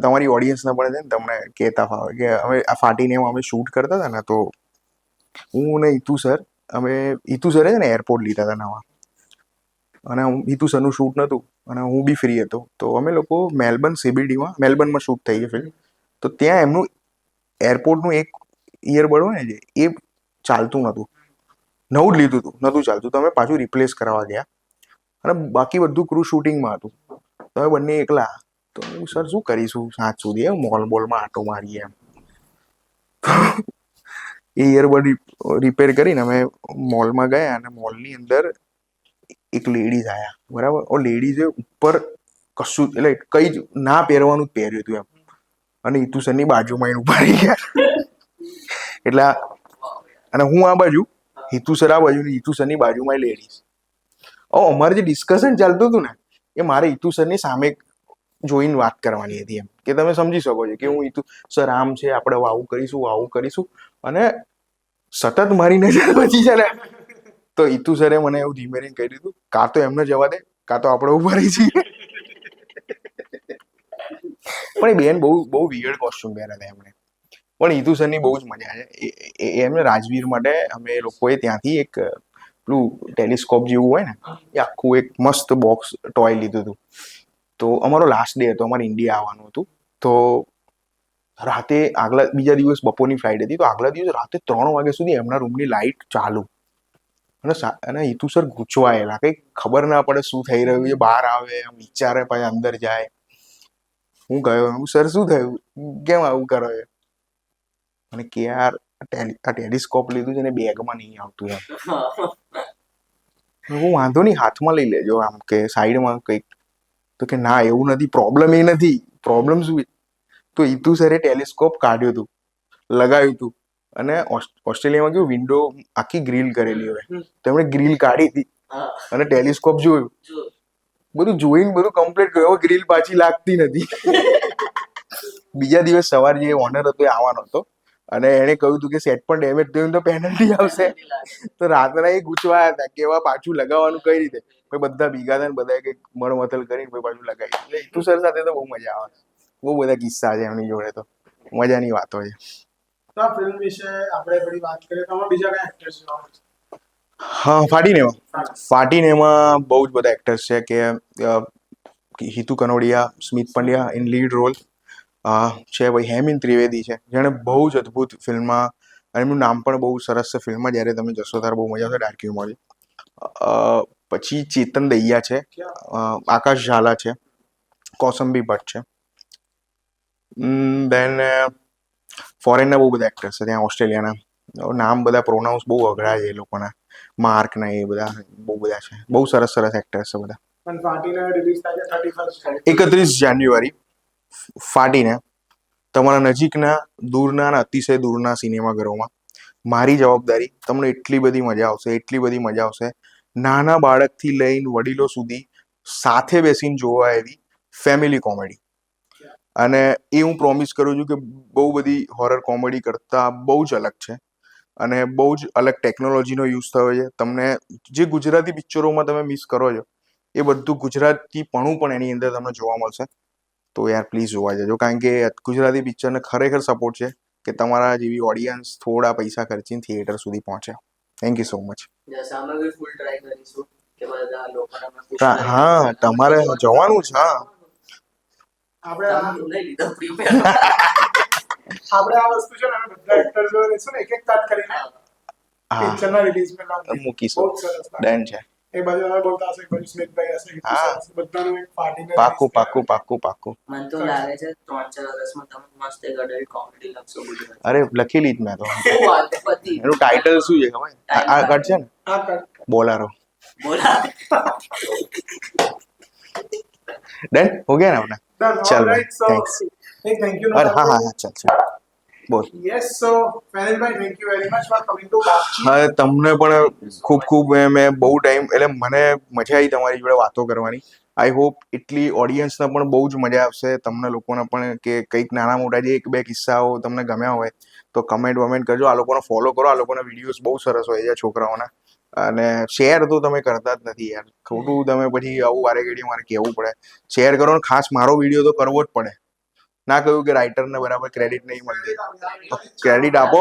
તમારી ઓડિયન્સને પણ છે ને તમને કહેતા ફાવે કે અમે આ ફાટીને અમે શૂટ કરતા હતા ને, તો હું ને હિતુ સર છે ને એરપોર્ટ લીધા હતા નવા, અને હિતુ સરનું શૂટ નહોતું અને હું બી ફ્રી હતો. તો અમે લોકો મેલબર્નમાં શૂટ થઈ ગઈ ફિલ્મ. તો ત્યાં એમનું એરપોર્ટનું એક ઇયરબડ હોય ને એ ચાલતું નહોતું, નવું જ લીધું હતું, નહોતું ચાલતું. તો અમે પાછું રિપ્લેસ કરવા ગયા અને બાકી બધું ક્રૂ શૂટિંગમાં હતું. તમે બંને એકલા. તો સર શું કરીશું સાંજ સુધી, મોલમાં આટો મારીએ એમ. એ ઇયરબડ રિપેર કરીને અમે મોલમાં ગયા અને મોલની અંદર એક લેડીઝ આવ્યા, બરાબર. લેડીઝે ઉપર કશું એટલે કઈ જ ના પહેરવાનું જ પહેર્યું હતું એમ, અને હિતુ સરની બાજુમાં એને ઉભા રહી ગયા. એટલે અને હું આ બાજુ, હિતુ સર આ બાજુ, હિતુ સરની બાજુમાં લેડીઝ. અમારે જે ડિસ્કશન ચાલતું હતું ને એ મારે હિતુ સરની સામે જોઈને વાત કરવાની હતી એમ કે તમે સમજી શકો છો કે હું ઈતુ સર આમ છે, આપણે આવું કરીશું અને સતત મારી નજર પછી છે ને તો ઈતુ સરે મને એવું ધીમે રહીને કહી દીધું, કાં તો એમને જવા દે, કાં તો આપણે ઉભા રહી છીએ. પણ એ બેન બહુ વિયર્ડ કોસ્ટ્યુમ પહેર્યા હતા એમણે. પણ ઈતુ સરની બહુ જ મજા છે. એમને રાજવીર માટે અમે લોકોએ ત્યાંથી એક પેલું ટેલિસ્કોપ જેવું હોય ને એ આખું એક મસ્ત બોક્સ ટોય લીધું હતું. તો અમારો લાસ્ટ ડે હતો, અમારે ઇન્ડિયા આવવાનું હતું. તો રાતે બીજા દિવસ બપોરની ફ્લાઇટ હતી, તો આગલા દિવસ રાતે 3 વાગ્યા સુધી એમના રૂમની લાઇટ ચાલુ અને ઈતુ સર ગૂંચવાયેલા, કંઈ ખબર ના પડે શું થઈ રહ્યું છે. બહાર આવે, વિચારે, પછી અંદર જાય. હું ગયો, સર શું થયું, કેમ આવું કરો છો? અને કે યાર આ ટેલિસ્કોપ લીધું છે ને બેગમાં નહીં આવતું એમ. હું વાંધો નહીં, હાથમાં લઈ લેજો આમ કે સાઈડમાં કંઈક. તો કે ના એવું નથી, પ્રોબ્લેમ એ નથી, પ્રોબ્લેમ શું? તો ઈતુ સરે ટેલિસ્કોપ કાઢ્યું હતું, લગાવ્યું હતું અને ઓસ્ટ્રેલિયામાં કેવું વિન્ડો આખી ગ્રીલ કરેલી હોય, તો એમણે ગ્રીલ કાઢી હતી અને ટેલિસ્કોપ જોયું. બધું જોઈને બધું કમ્પ્લીટ કર્યું, ગ્રીલ પાછી લાગતી નથી. બીજા દિવસ સવાર જે ઓનર હતો એ આવવાનો હતો અને એણે કહ્યું હતું કે સેટ પણ ડેમેજ થયું તો પેનલ્ટી આવશે. તો રાતના એ ગૂંચવાયા હતા કે એવા પાછું લગાવવાનું કઈ રીતે. પછી બધા ભેગા થયા ને બધાએ કંઈક મળમથલ કરીને પછી પાછું લગાવી. એટલે ઈતુ સર સાથે તો બહુ મજા આવે. બહુ બધા કિસ્સા છે એમની જોડે, તો મજાની વાતો છે. તો આ ફિલ્મ વિશે આપણે થોડી વાત કરીએ તો આમાં બીજા કયા એક્ટર્સ જોવા મળશે? હા, ફાટીનેમાં બહુ જ બધા એક્ટર્સ છે કે હિતુ કનોડિયા, સ્મિત પંડ્યા ઇન લીડ રોલ છે. ભાઈ હેમિન ત્રિવેદી છે, જેણે બહુ જ અદ્ભુત ફિલ્મમાં, અને એમનું નામ પણ બહુ સરસ છે ફિલ્મમાં, જ્યારે તમે જશો ત્યારે બહુ મજા આવશે. Dark humour. પછી ચેતન દહિયા છે, આકાશ ઝાલા છે, કૌસંબી ભટ્ટ છે. દેન ફોરેનના બહુ બધા એક્ટર્સ છે ત્યાં ઓસ્ટ્રેલિયાના. નામ બધા પ્રોનાઉન્સ બહુ અઘરા છે એ લોકોના, માર્ક ના એ બધા બહુ બધા છે. બહુ સરસ એક્ટર્સ છે બધા. પણ ફાટીને રિલીઝ થાય છે 31 31 જાન્યુઆરી. ફાટીને તમારા નજીકના, દૂરના અને અતિશય દૂરના સિનેમાઘરોમાં. મારી જવાબદારી, તમને એટલી બધી મજા આવશે. નાના બાળકથી લઈને વડીલો સુધી સાથે બેસીને જોવા એવી ફેમિલી કોમેડી. અને એ હું પ્રોમિસ કરું છું કે બહુ બધી હોરર કોમેડી કરતા બહુ જ અલગ છે અને બહુ જ અલગ ટેકનોલોજીનો યુઝ થયો છે. તમને જે ગુજરાતી પિક્ચરોમાં તમે મિસ કરો છો એ બધું ગુજરાતીપણું પણ એની અંદર તમને જોવા મળશે. તો યાર પ્લીઝ જોવા જજો, કારણ કે ગુજરાતી પિક્ચરને ખરેખર સપોર્ટ છે કે તમારા જેવી ઓડિયન્સ થોડા પૈસા ખર્ચીને થિયેટર સુધી પહોંચે. Thank you so much. હા, તમારે જવાનું છે. હા, આપણે આ વસ્તુ છે ને બધા એક્ટર્સ જોડે લેશું ને એક તાત કરીને પિક્ચરના રિલીઝ પહેલા મૂકીશું. બહુ સરસ ડન છે. એ બાજુ અમે બોલતા હશે, કોઈ સ્મિતભાઈ હશે, બધાનું એક પાર્ટીને પાકું. મને તો લાગે છે 3-4 વર્ષમાં તમે મસ્ત એક અડલ્ટ કોમેડી લખશો ગુજરાતી. અરે લખેલી જ મેં તો. શું વાત છે પતિ? એનું ટાઇટલ શું છે ખબર? આ કટ છે ને, આ કટ બોલારો. डन हो गया ना अपना? चल भाई, थैंक्स. Thank you. हाँ, चल બોલ. યસ, સો ફેનિલભાઈ, thank you very much for coming to Baatcheet. હા, તમને પણ ખૂબ મેં બહુ ટાઈમ, એટલે મને મજા આવી તમારી જોડે વાતો કરવાની. આઈ હોપ એટલી ઓડિયન્સને પણ બહુ જ મજા આવશે, તમને લોકોને પણ, કે કંઈક નાના મોટા જે 1-2 કિસ્સાઓ તમને ગમ્યા હોય તો કમેન્ટ કરજો. આ લોકોને ફોલો કરો, આ લોકોના વિડીયોઝ બહુ સરસ હોય છે છોકરાઓના. અને શેર તો તમે કરતા જ નથી યાર, ખોટું તમે પછી આવું વારે ઘડીએ મારે કહેવું પડે. શેર કરો ને ખાસ મારો વિડીયો તો કરવો જ પડે. ના કહ્યું કે રાઇટરને બરાબર ક્રેડિટ નહીં મળતી, ક્રેડિટ આપો.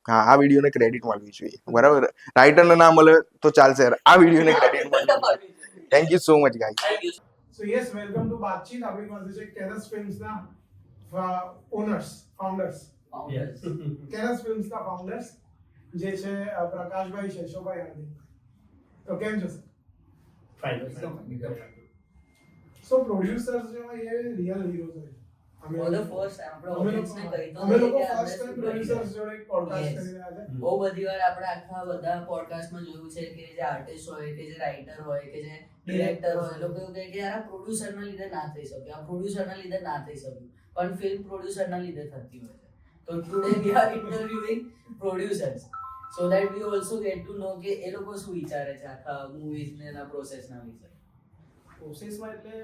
હા, આ વિડીયોને ક્રેડિટ મળવી જોઈએ, બરાબર. રાઇટરને ના મળે તો ચાલશે, આ વિડીયોને ક્રેડિટ મળવી જોઈએ. Thank you so much guys. So yes, welcome to Baatcheet. આપણી પાસે છે કેરસ ફિલ્મ્સના ફાઉન્ડર્સ કેરસ ફિલ્મ્સના ફાઉન્ડર્સ જે છે પ્રકાશભાઈ શેષોભાઈ હાર્દિક. તો કેમ છો સર? ફાઇન. સો પ્રોડ્યુસર્સ જે હોય એ રિયલ હીરોઝ હોય. અમે લોકો ફર્સ્ટ ટાઈમ પ્રોડ્યુસર્સ જોડે એક પોડકાસ્ટ કરી રહ્યા છે. બહુ બધી વાર આપણે આખા બધા પોડકાસ્ટમાં જોયું છે કે જે આર્ટિસ્ટ હોય, કે જે રાઇટર હોય, કે જે ડિરેક્ટર હોય, લોકો એવું કહે કે યાર આ પ્રોડ્યુસરના લીધે ના થઈ શક્યું, આ પ્રોડ્યુસરના લીધે ના થઈ શક્યું, પણ ફિલ્મ પ્રોડ્યુસરના લીધે થતી હોય છે. તો today we are interviewing producers so that we also get to know કે એ લોકો શું વિચારે છે આખા મૂવીઝ ને એના પ્રોસેસના વિશે. પ્રોસેસમાં એટલે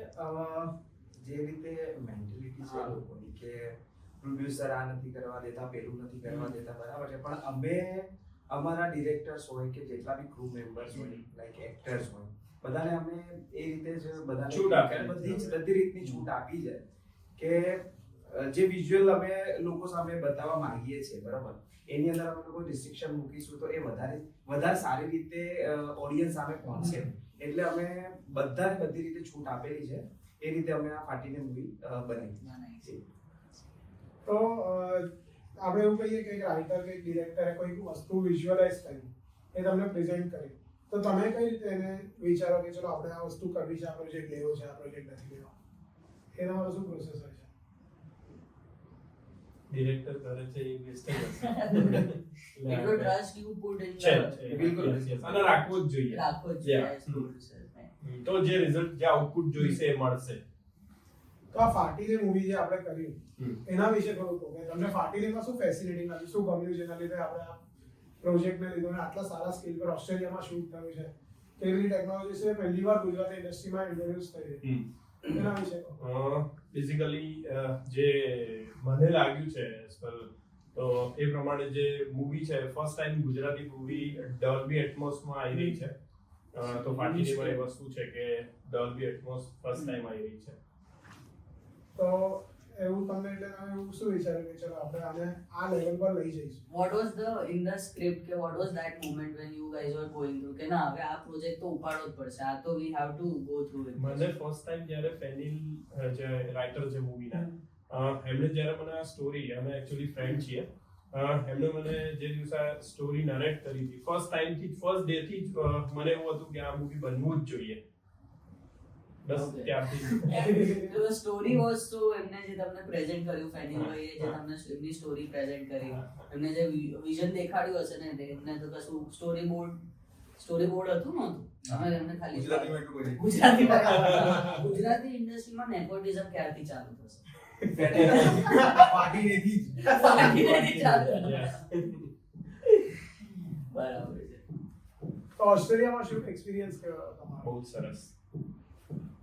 જે રીતે મેન્ટેલિટી છે લોકોની કે પ્રોડ્યુસર આ નથી કરવા દેતા, પેલું નથી કરવા દેતા, બરાબર છે, પણ અમે અમારા ડિરેક્ટર્સ હોય કે જેટલા બી ક્રૂ મેમ્બર્સ હોય, લાઈક એક્ટર્સ હોય, બધાને અમે એ રીતે જ બધાને છૂટ આપી બધી રીતની છૂટ આપી છે કે જે વિઝ્યુઅલ અમે લોકો સામે બતાવવા માંગીએ છીએ, બરાબર, એની અંદર અમે લોકો રિસ્ટ્રિક્શન મૂકીશું તો એ વધારે સારી રીતે ઓડિયન્સ સામે પહોંચશે. એટલે અમે બધાને બધી રીતે છૂટ આપેલી છે. એ રીતે અમે આ ફાટીને મૂવી બનાવી છે. તો આપણે એવું કહીએ કે રાઇટર કે ડિરેક્ટરે કોઈ વસ્તુ વિઝ્યુઅલાઇઝ કરી, એ તમને પ્રેઝન્ટ કરી, તો તમે કઈ રીતે એને વિચારો કે ચલો આપણે આ વસ્તુ કરવી છે, આ પ્રોજેક્ટ લેવો છે, આ પ્રોજેક્ટ નથી લેવો? એ તમારો શું પ્રોસેસ હોય છે? ડિરેક્ટર કરે છે એ બેસ્ટ જ હશે. એટલો ટ્રસ્ટ યુ પુટ ઇન છે બિલકુલ અને રાખવો જ જોઈએ. રાખો જ Yeah. as producer ને. તો જે રિઝલ્ટ જે આઉટપુટ જોઈશે એ મળશે. તો આ ફાટીની મૂવી જે આપણે કર્યું હમ. એના વિશે થોડું કહો કે તમને ફાટીનીમાં શું ફેસિલિટી લાગી, શું ગમ્યું, જેના લીધે આપણે આ પ્રોજેક્ટને લીધે અને આટલા સારા સ્કેલ પર ઓસ્ટ્રેલિયામાં શૂટ થયું છે, કેવી ટેકનોલોજી છે પહેલી વાર ગુજરાતી ઇન્ડસ્ટ્રીમાં ઇન્ટ્રોડ્યુસ થઈ છે, એના વિશે કહો. બેઝિકલી જે મને લાગ્યું છે as per, તો એ પ્રમાણે જે મૂવી છે first time Gujarati movie Dolby એટમોસમાં આવી રહી છે. તો ફાટીનીમાં એ વસ્તુ છે કે ડોલ્બી એટમોસ ફર્સ્ટ ટાઈમ આવી રહી છે. તો એવું તમને એટલે તમે એવું શું વિચાર્યું કે ચલો આપણે આને આ લેવલ પર લઈ જઈશું? What was the in the script કે what was that moment when you guys were going through કે ના હવે આ પ્રોજેક્ટ તો ઉપાડવો જ પડશે, આ તો we have to go through it? મને ફર્સ્ટ ટાઈમ જ્યારે ફેનિલ જે રાઇટર છે મૂવીના, એમણે જ્યારે મને આ સ્ટોરી, અમે એકચ્યુઅલી ફ્રેન્ડ છીએ, એમણે મને જે દિવસે આ સ્ટોરી નરેટ કરી હતી, ફર્સ્ટ ટાઈમથી ફર્સ્ટ ડે થી જ મને એવું હતું કે આ મૂવી બનવું જ જોઈએ. બસ Okay. ત્યારથી તો સ્ટોરી વોઝ તો એમને જે તમને પ્રેઝન્ટ કર્યું ફેનિલભાઈએ જે તમને એમની સ્ટોરી પ્રેઝન્ટ કરી, એમને જે વિઝન દેખાડ્યું હશે ને એમને તો કશું સ્ટોરી બોર્ડ હતું નહોતું, અમે એમને ખાલી ગુજરાતી ઇન્ડસ્ટ્રીમાં નેપોટિઝમ ક્યારથી ચાલુ થશે? ફાટીનેથી જ. ફાટીનેથી ચાલુ. Yes. બરાબર છે. તો ઓસ્ટ્રેલિયામાં શૂટ એક્સપિરિયન્સ કેવો તમારો? બહુ સરસ.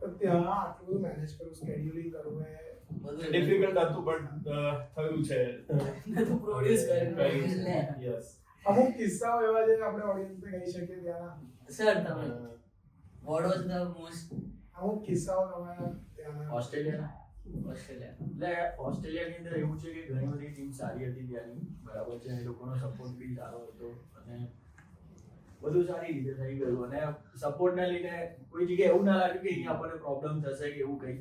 તો ત્યાં આટલું બધું મેનેજ કરવું, સ્કેડ્યુલિંગ કરવું, એ બધું ડિફિકલ્ટ હતું બટ થયું છે. બધું પ્રોડ્યુસ કર્યું ને. યસ. અમુક કિસ્સાઓ એવા છે કે આપણે ઓડિયન્સને કહી શકીએ ત્યાંના સર તમે what was the most અમુક કિસ્સાઓ તમારા ત્યાંના? ઓસ્ટ્રેલિયા ઓસ્ટ્રેલિયા એટલે ઓસ્ટ્રેલિયાની અંદર એવું છે કે ઘણી બધી ટીમ સારી હતી ત્યાંની, બરાબર છે, એ લોકોનો સપોર્ટ બી સારો હતો અને બધું સારી રીતે થઈ ગયું અને સપોર્ટને લઈને કોઈ જગ્યાએ એવું ના લાગ્યું કે અહીંયા આપણને પ્રોબ્લેમ થશે કે એવું કંઈ.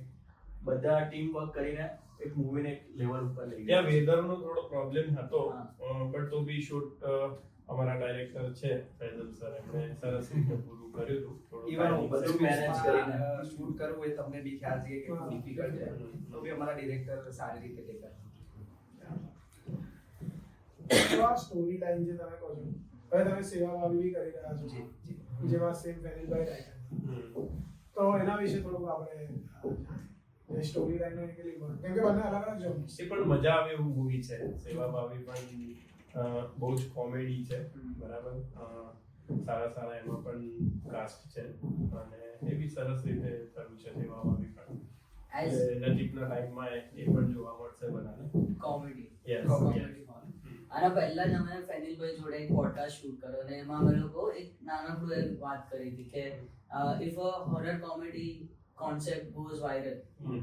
બધા ટીમ વર્ક કરીને એક મૂવીને એક લેવલ ઉપર લઈ ત્યાં ગયા. વેધરનો થોડો પ્રોબ્લેમ હતો, હા. બટ તો બી શૂટ અમારા ડાયરેક્ટર છે ફૈઝલ સર, એમણે સરસ રીતે પૂરું કર્યું હતું. થોડું Even timing બધું છે. મેનેજ કરીને શૂટ કરવું એ તમને બી ખ્યાલ છે કે કેટલું ડિફિકલ્ટ છે, તો બી અમારા ડિરેક્ટર સારી રીતે ટેકર. તો આ સ્ટોરી લાઈન જે તમે કહો છો, હવે તમે સેવાભાવી બી કરી રહ્યા છો, જી જી. જેમાં સેમ ફેનિલભાઈ રાઇટર, હમ. તો એના વિશે થોડુંક આપણે સ્ટોરી લાઈન હોય કે લીધું, કેમ કે બંને અલગ અલગ જોન એ પણ મજા આવે એવું મૂવી છે. સેવાભાવી પણ બહુ જ કોમેડી છે, બરાબર. સારા એમાં પણ કાસ્ટ છે અને એ બી સરસ રીતે થયું છે સેવાભાવી પણ. As- એટલે નજીકના ટાઈમમાં એ પણ જોવા મળશે બધાને. કોમેડી Yes, કોમેડી આના પહેલા જ અમે ફેનિલભાઈ જોડે એક પોડકાસ્ટ શૂટ કર્યો અને એમાં અમે લોકો એક નાનકડું એક વાત કરી હતી કે if a horror comedy concept goes viral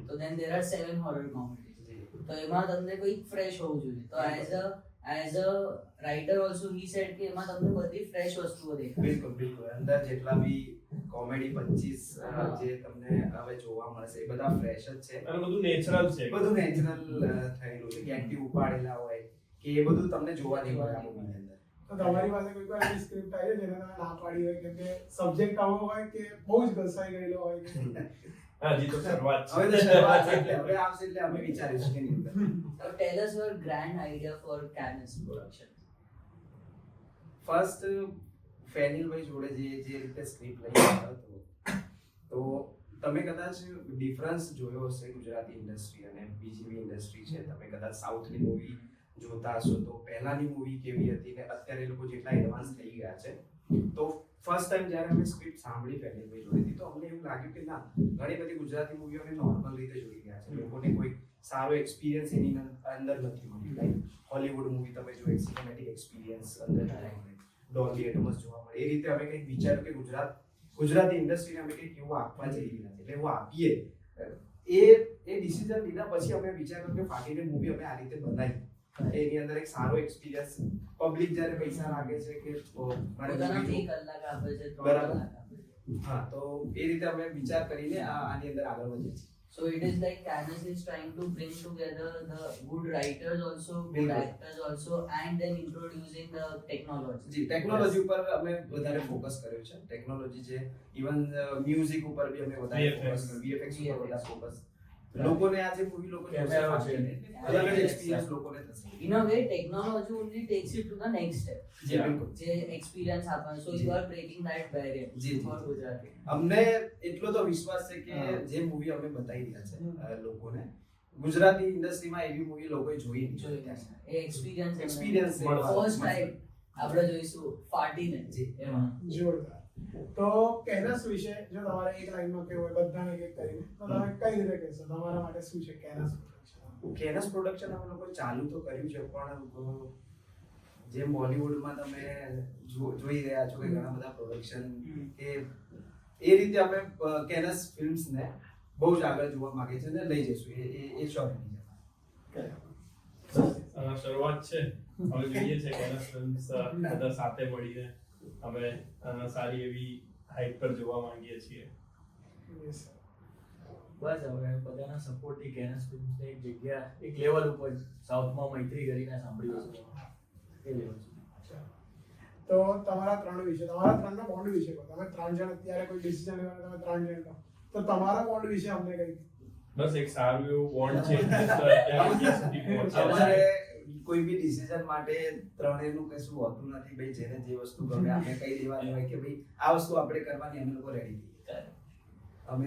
તો then there are 7 horror comedies, તો એમાં તમને કોઈ ફ્રેશ હોવું જોઈએ. તો as a writer also he said કે એમાં તમને બધી ફ્રેશ વસ્તુઓ દેખાય. બિલકુલ બિલકુલ. અંદર જેટલા બી કોમેડી 25 જે તમને હવે જોવા મળશે એ બધા ફ્રેશ જ છે, અને બધું નેચરલ છે. બધું નેચરલ થયેલું છે કે એક્ટિવ ઉપાડેલા હોય કે એ બધું તમને જોવા નહીં મળે આ મૂવીની અંદર. તો તમારી પાસે કોઈ પણ એવી સ્ક્રિપ્ટ આવી છે જેને તમે ના પાડી હોય, કેમ કે સબ્જેક્ટ આવો હોય કે બહુ જ ઘસાઈ ગયેલો હોય કે હા, હજી તો શરૂઆત છે. હવે તો શરૂઆત છે એટલે હવે આવશે એટલે અમે વિચારીશું કે નહીં. So tell us your grand idea for Canis production. First ફેનિલભાઈ જોડે જે રીતે સ્ક્રિપ્ટ લઈ આવ્યો હતો, તો તમે કદાચ ડિફરન્સ જોયો હશે ગુજરાતી ઇન્ડસ્ટ્રી અને બીજી બી ઇન્ડસ્ટ્રી છે. તમે કદાચ સાઉથની મૂવી જોતા હશો તો પહેલાની મૂવી કેવી હતી ને અત્યારે લોકો જેટલા એડવાન્સ થઈ ગયા છે, તો ફર્સ્ટ ટાઈમ જ્યારે અમે સ્ક્રિપ્ટ સાંભળી ફેનિલભાઈ જોડેથી તો અમને એવું લાગ્યું કે ના, ઘણી બધી ગુજરાતી મૂવીઓ અમે નોર્મલ રીતે જોઈ રહ્યા છે. લોકોને કોઈ સારો એક્સપિરિયન્સ એની અંદર નથી મળ્યું. લાઈક હોલીવુડ મૂવી તમે જો એક સિનેમેટિક એક્સપિરિયન્સ અંદર મળે, ડોલ્બી એટમોસ જોવા મળે, એ રીતે અમે કંઈક વિચાર્યું કે ગુજરાતી ઇન્ડસ્ટ્રીને અમે કંઈક એવું આપવા જઈ રહ્યા છે, એટલે એવું આપીએ. એ ડિસિઝન લીધા પછી અમે વિચાર્યું કે ફાટીને મૂવી અમે આ રીતે બનાવી. એની અંદર એક સારો એક્સપિરિયન્સ, પબ્લિક જ્યારે પૈસા લાગે છે કે મારે પોતાના movie 2 કલાક આપે છે, 3 બરાબર. કલાક આપે છે. હા, તો એ રીતે અમે વિચાર કરીને આની અંદર આગળ વધીએ છીએ. So it is like Canis is trying to bring together the good writers also, good Bilkul. actors also, and then introducing the technology. Ji, technology ઉપર અમે વધારે ફોકસ કર્યો છે. ટેકનોલોજી છે, ઇવન મ્યુઝિક ઉપર બી અમે વધારે ફોકસ કર્યો, VFX ઉપર વધારે ફોકસ. લોકોને આ જે મૂવી લોકો જોશે, Camera છે. અલગ જ એક્સપિરિયન્સ લોકોને થશે. In a way, technology only takes it to the next step. જી, બિલકુલ. જે experience આપવાનું, so you are breaking that barrier G, G. for Gujarati. અમને એટલો તો વિશ્વાસ છે કે જે મૂવી અમે બતાવી રહ્યા છે લોકોને, ગુજરાતી ઇન્ડસ્ટ્રીમાં એવી મૂવી લોકોએ જોઈ જોઈ નથી. એ experience Experience ફર્સ્ટ ટાઈમ આપણે જોઈશું ફાટીને જી. એમાં. જોરદાર. તો કેનસ વિશે જો તમારે એક લાઈનમાં કહેવું હોય બધાને એક કરીને, તો તમે કઈ રીતે કહેશો? તમારા માટે શું છે કેનસ પ્રોડક્શન? કેનસ પ્રોડક્શન અમે લોકો ચાલુ તો કર્યું છે, પણ જેમ બોલિવૂડમાં તમે જોઈ રહ્યા છો કે ઘણા બધા પ્રોડક્શન કે એ રીતે અમે કેનસ ફિલ્મ્સને બહુ જ આગળ જોવા માંગીએ છીએ અને લઈ જઈશું. એ શ્યોર. શરૂઆત છે, હવે જોઈએ છે કે એના ફિલ્મ્સ બધા સાથે મળીને અમે સારી એવી હાઈટ પર જોવા માંગીએ છીએ. Yes, sir. બસ હવે બધાના સપોર્ટથી કેનસ ફિલ્મ્સને એક જગ્યા, એક લેવલ ઉપર સાઉથમાં મૈત્રી કરીને સાંભળ્યું છે, એ લેવલ સુધી. તો તમારા ત્રણ વિશે, તમારા ત્રણના બોન્ડ વિશે કહો. તમે 3 જણ અત્યારે કોઈ ડિસિઝન લેવાનું, તમે 3 જણ કહો, તો તમારા બોન્ડ વિશે અમને કઈ બસ એક સારું એવું બોન્ડ છે અત્યારે સુધી પહોંચ્યા અમારે છે. કોઈ બી ડિસિઝન માટે ત્રણેયનું કશું હોતું નથી. ભાઈ જેને જે વસ્તુ ગમે આપણે કહી દેવાની હોય કે ભાઈ આ વસ્તુ આપણે કરવાની, અમે લોકો રેડી છીએ. અમે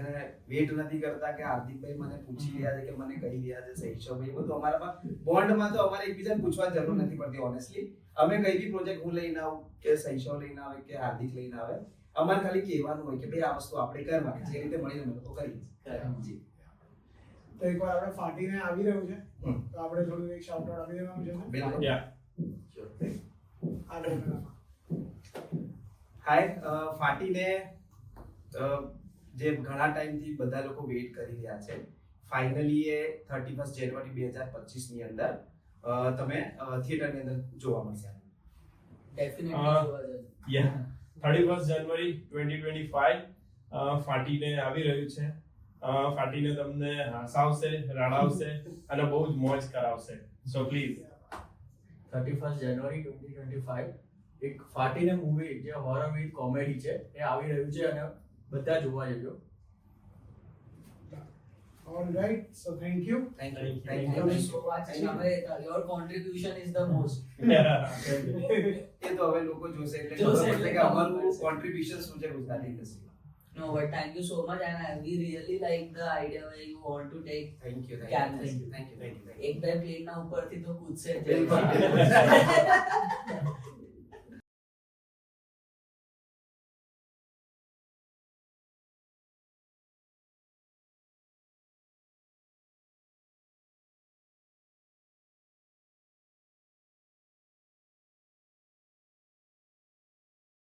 વેટ નથી કરતા કે હાર્દિકભાઈ મને પૂછી રહ્યા છે કે મને કહી રહ્યા છે શૈશવભાઈ, બધું અમારામાં બોન્ડમાં તો અમારે એકબીજાને પૂછવાની જરૂર નથી પડતી. ઓનેસ્ટલી અમે કઈ બી પ્રોજેક્ટ હું લઈને આવું કે શૈશવ લઈને આવે કે હાર્દિક લઈને આવે, અમારે ખાલી કહેવાનું હોય કે ભાઈ આ વસ્તુ આપણે કરવાની, જે રીતે મળીને અમે લોકો કરીએ છીએ. તો એકવાર આપણે ફાટીને આવી રહ્યું છે, તો આપણે થોડું એક શાઉટ આઉટ આપી દેવાનું છે ને? બિલકુલ. આગળ કરો. હાય, ફાટીને જે ઘણા ટાઈમથી બધા લોકો વેઇટ કરી રહ્યા છે, ફાઇનલી એ 31 જાન્યુઆરી 2025 ની અંદર તમે થિયેટરની અંદર જોવા મળશે. Definitely જોવા જજો. Yeah. 31 જાન્યુઆરી 2025 ફાટીને આવી રહ્યું છે. ફાટીને તમને હસાવશે, રડાવશે અને બહુ જ મોજ કરાવશે. સો પ્લીઝ 31 જાન્યુઆરી 2025 એક ફાટીને મૂવી જે હોરર વિથ કોમેડી છે એ આવી રહ્યું છે અને બધા જોવા જજો. All right, so thank you. Thank you. Thank you so much. હવે your contribution is the most. એ તો હવે લોકો જોશે એટલે જોશે ખબર પડશે એટલે કે અમારું ખબર પડશે. કોન્ટ્રીબ્યુશન શું છે ગુજરાતી ઇન્ડસ્ટ્રીમાં. No, but thank you so much, and we really like the idea where you want to take thank you. Canvas. Thank you. એક બે પ્લેન ના ઉપરથી તો કૂદશે જ. બિલકુલ.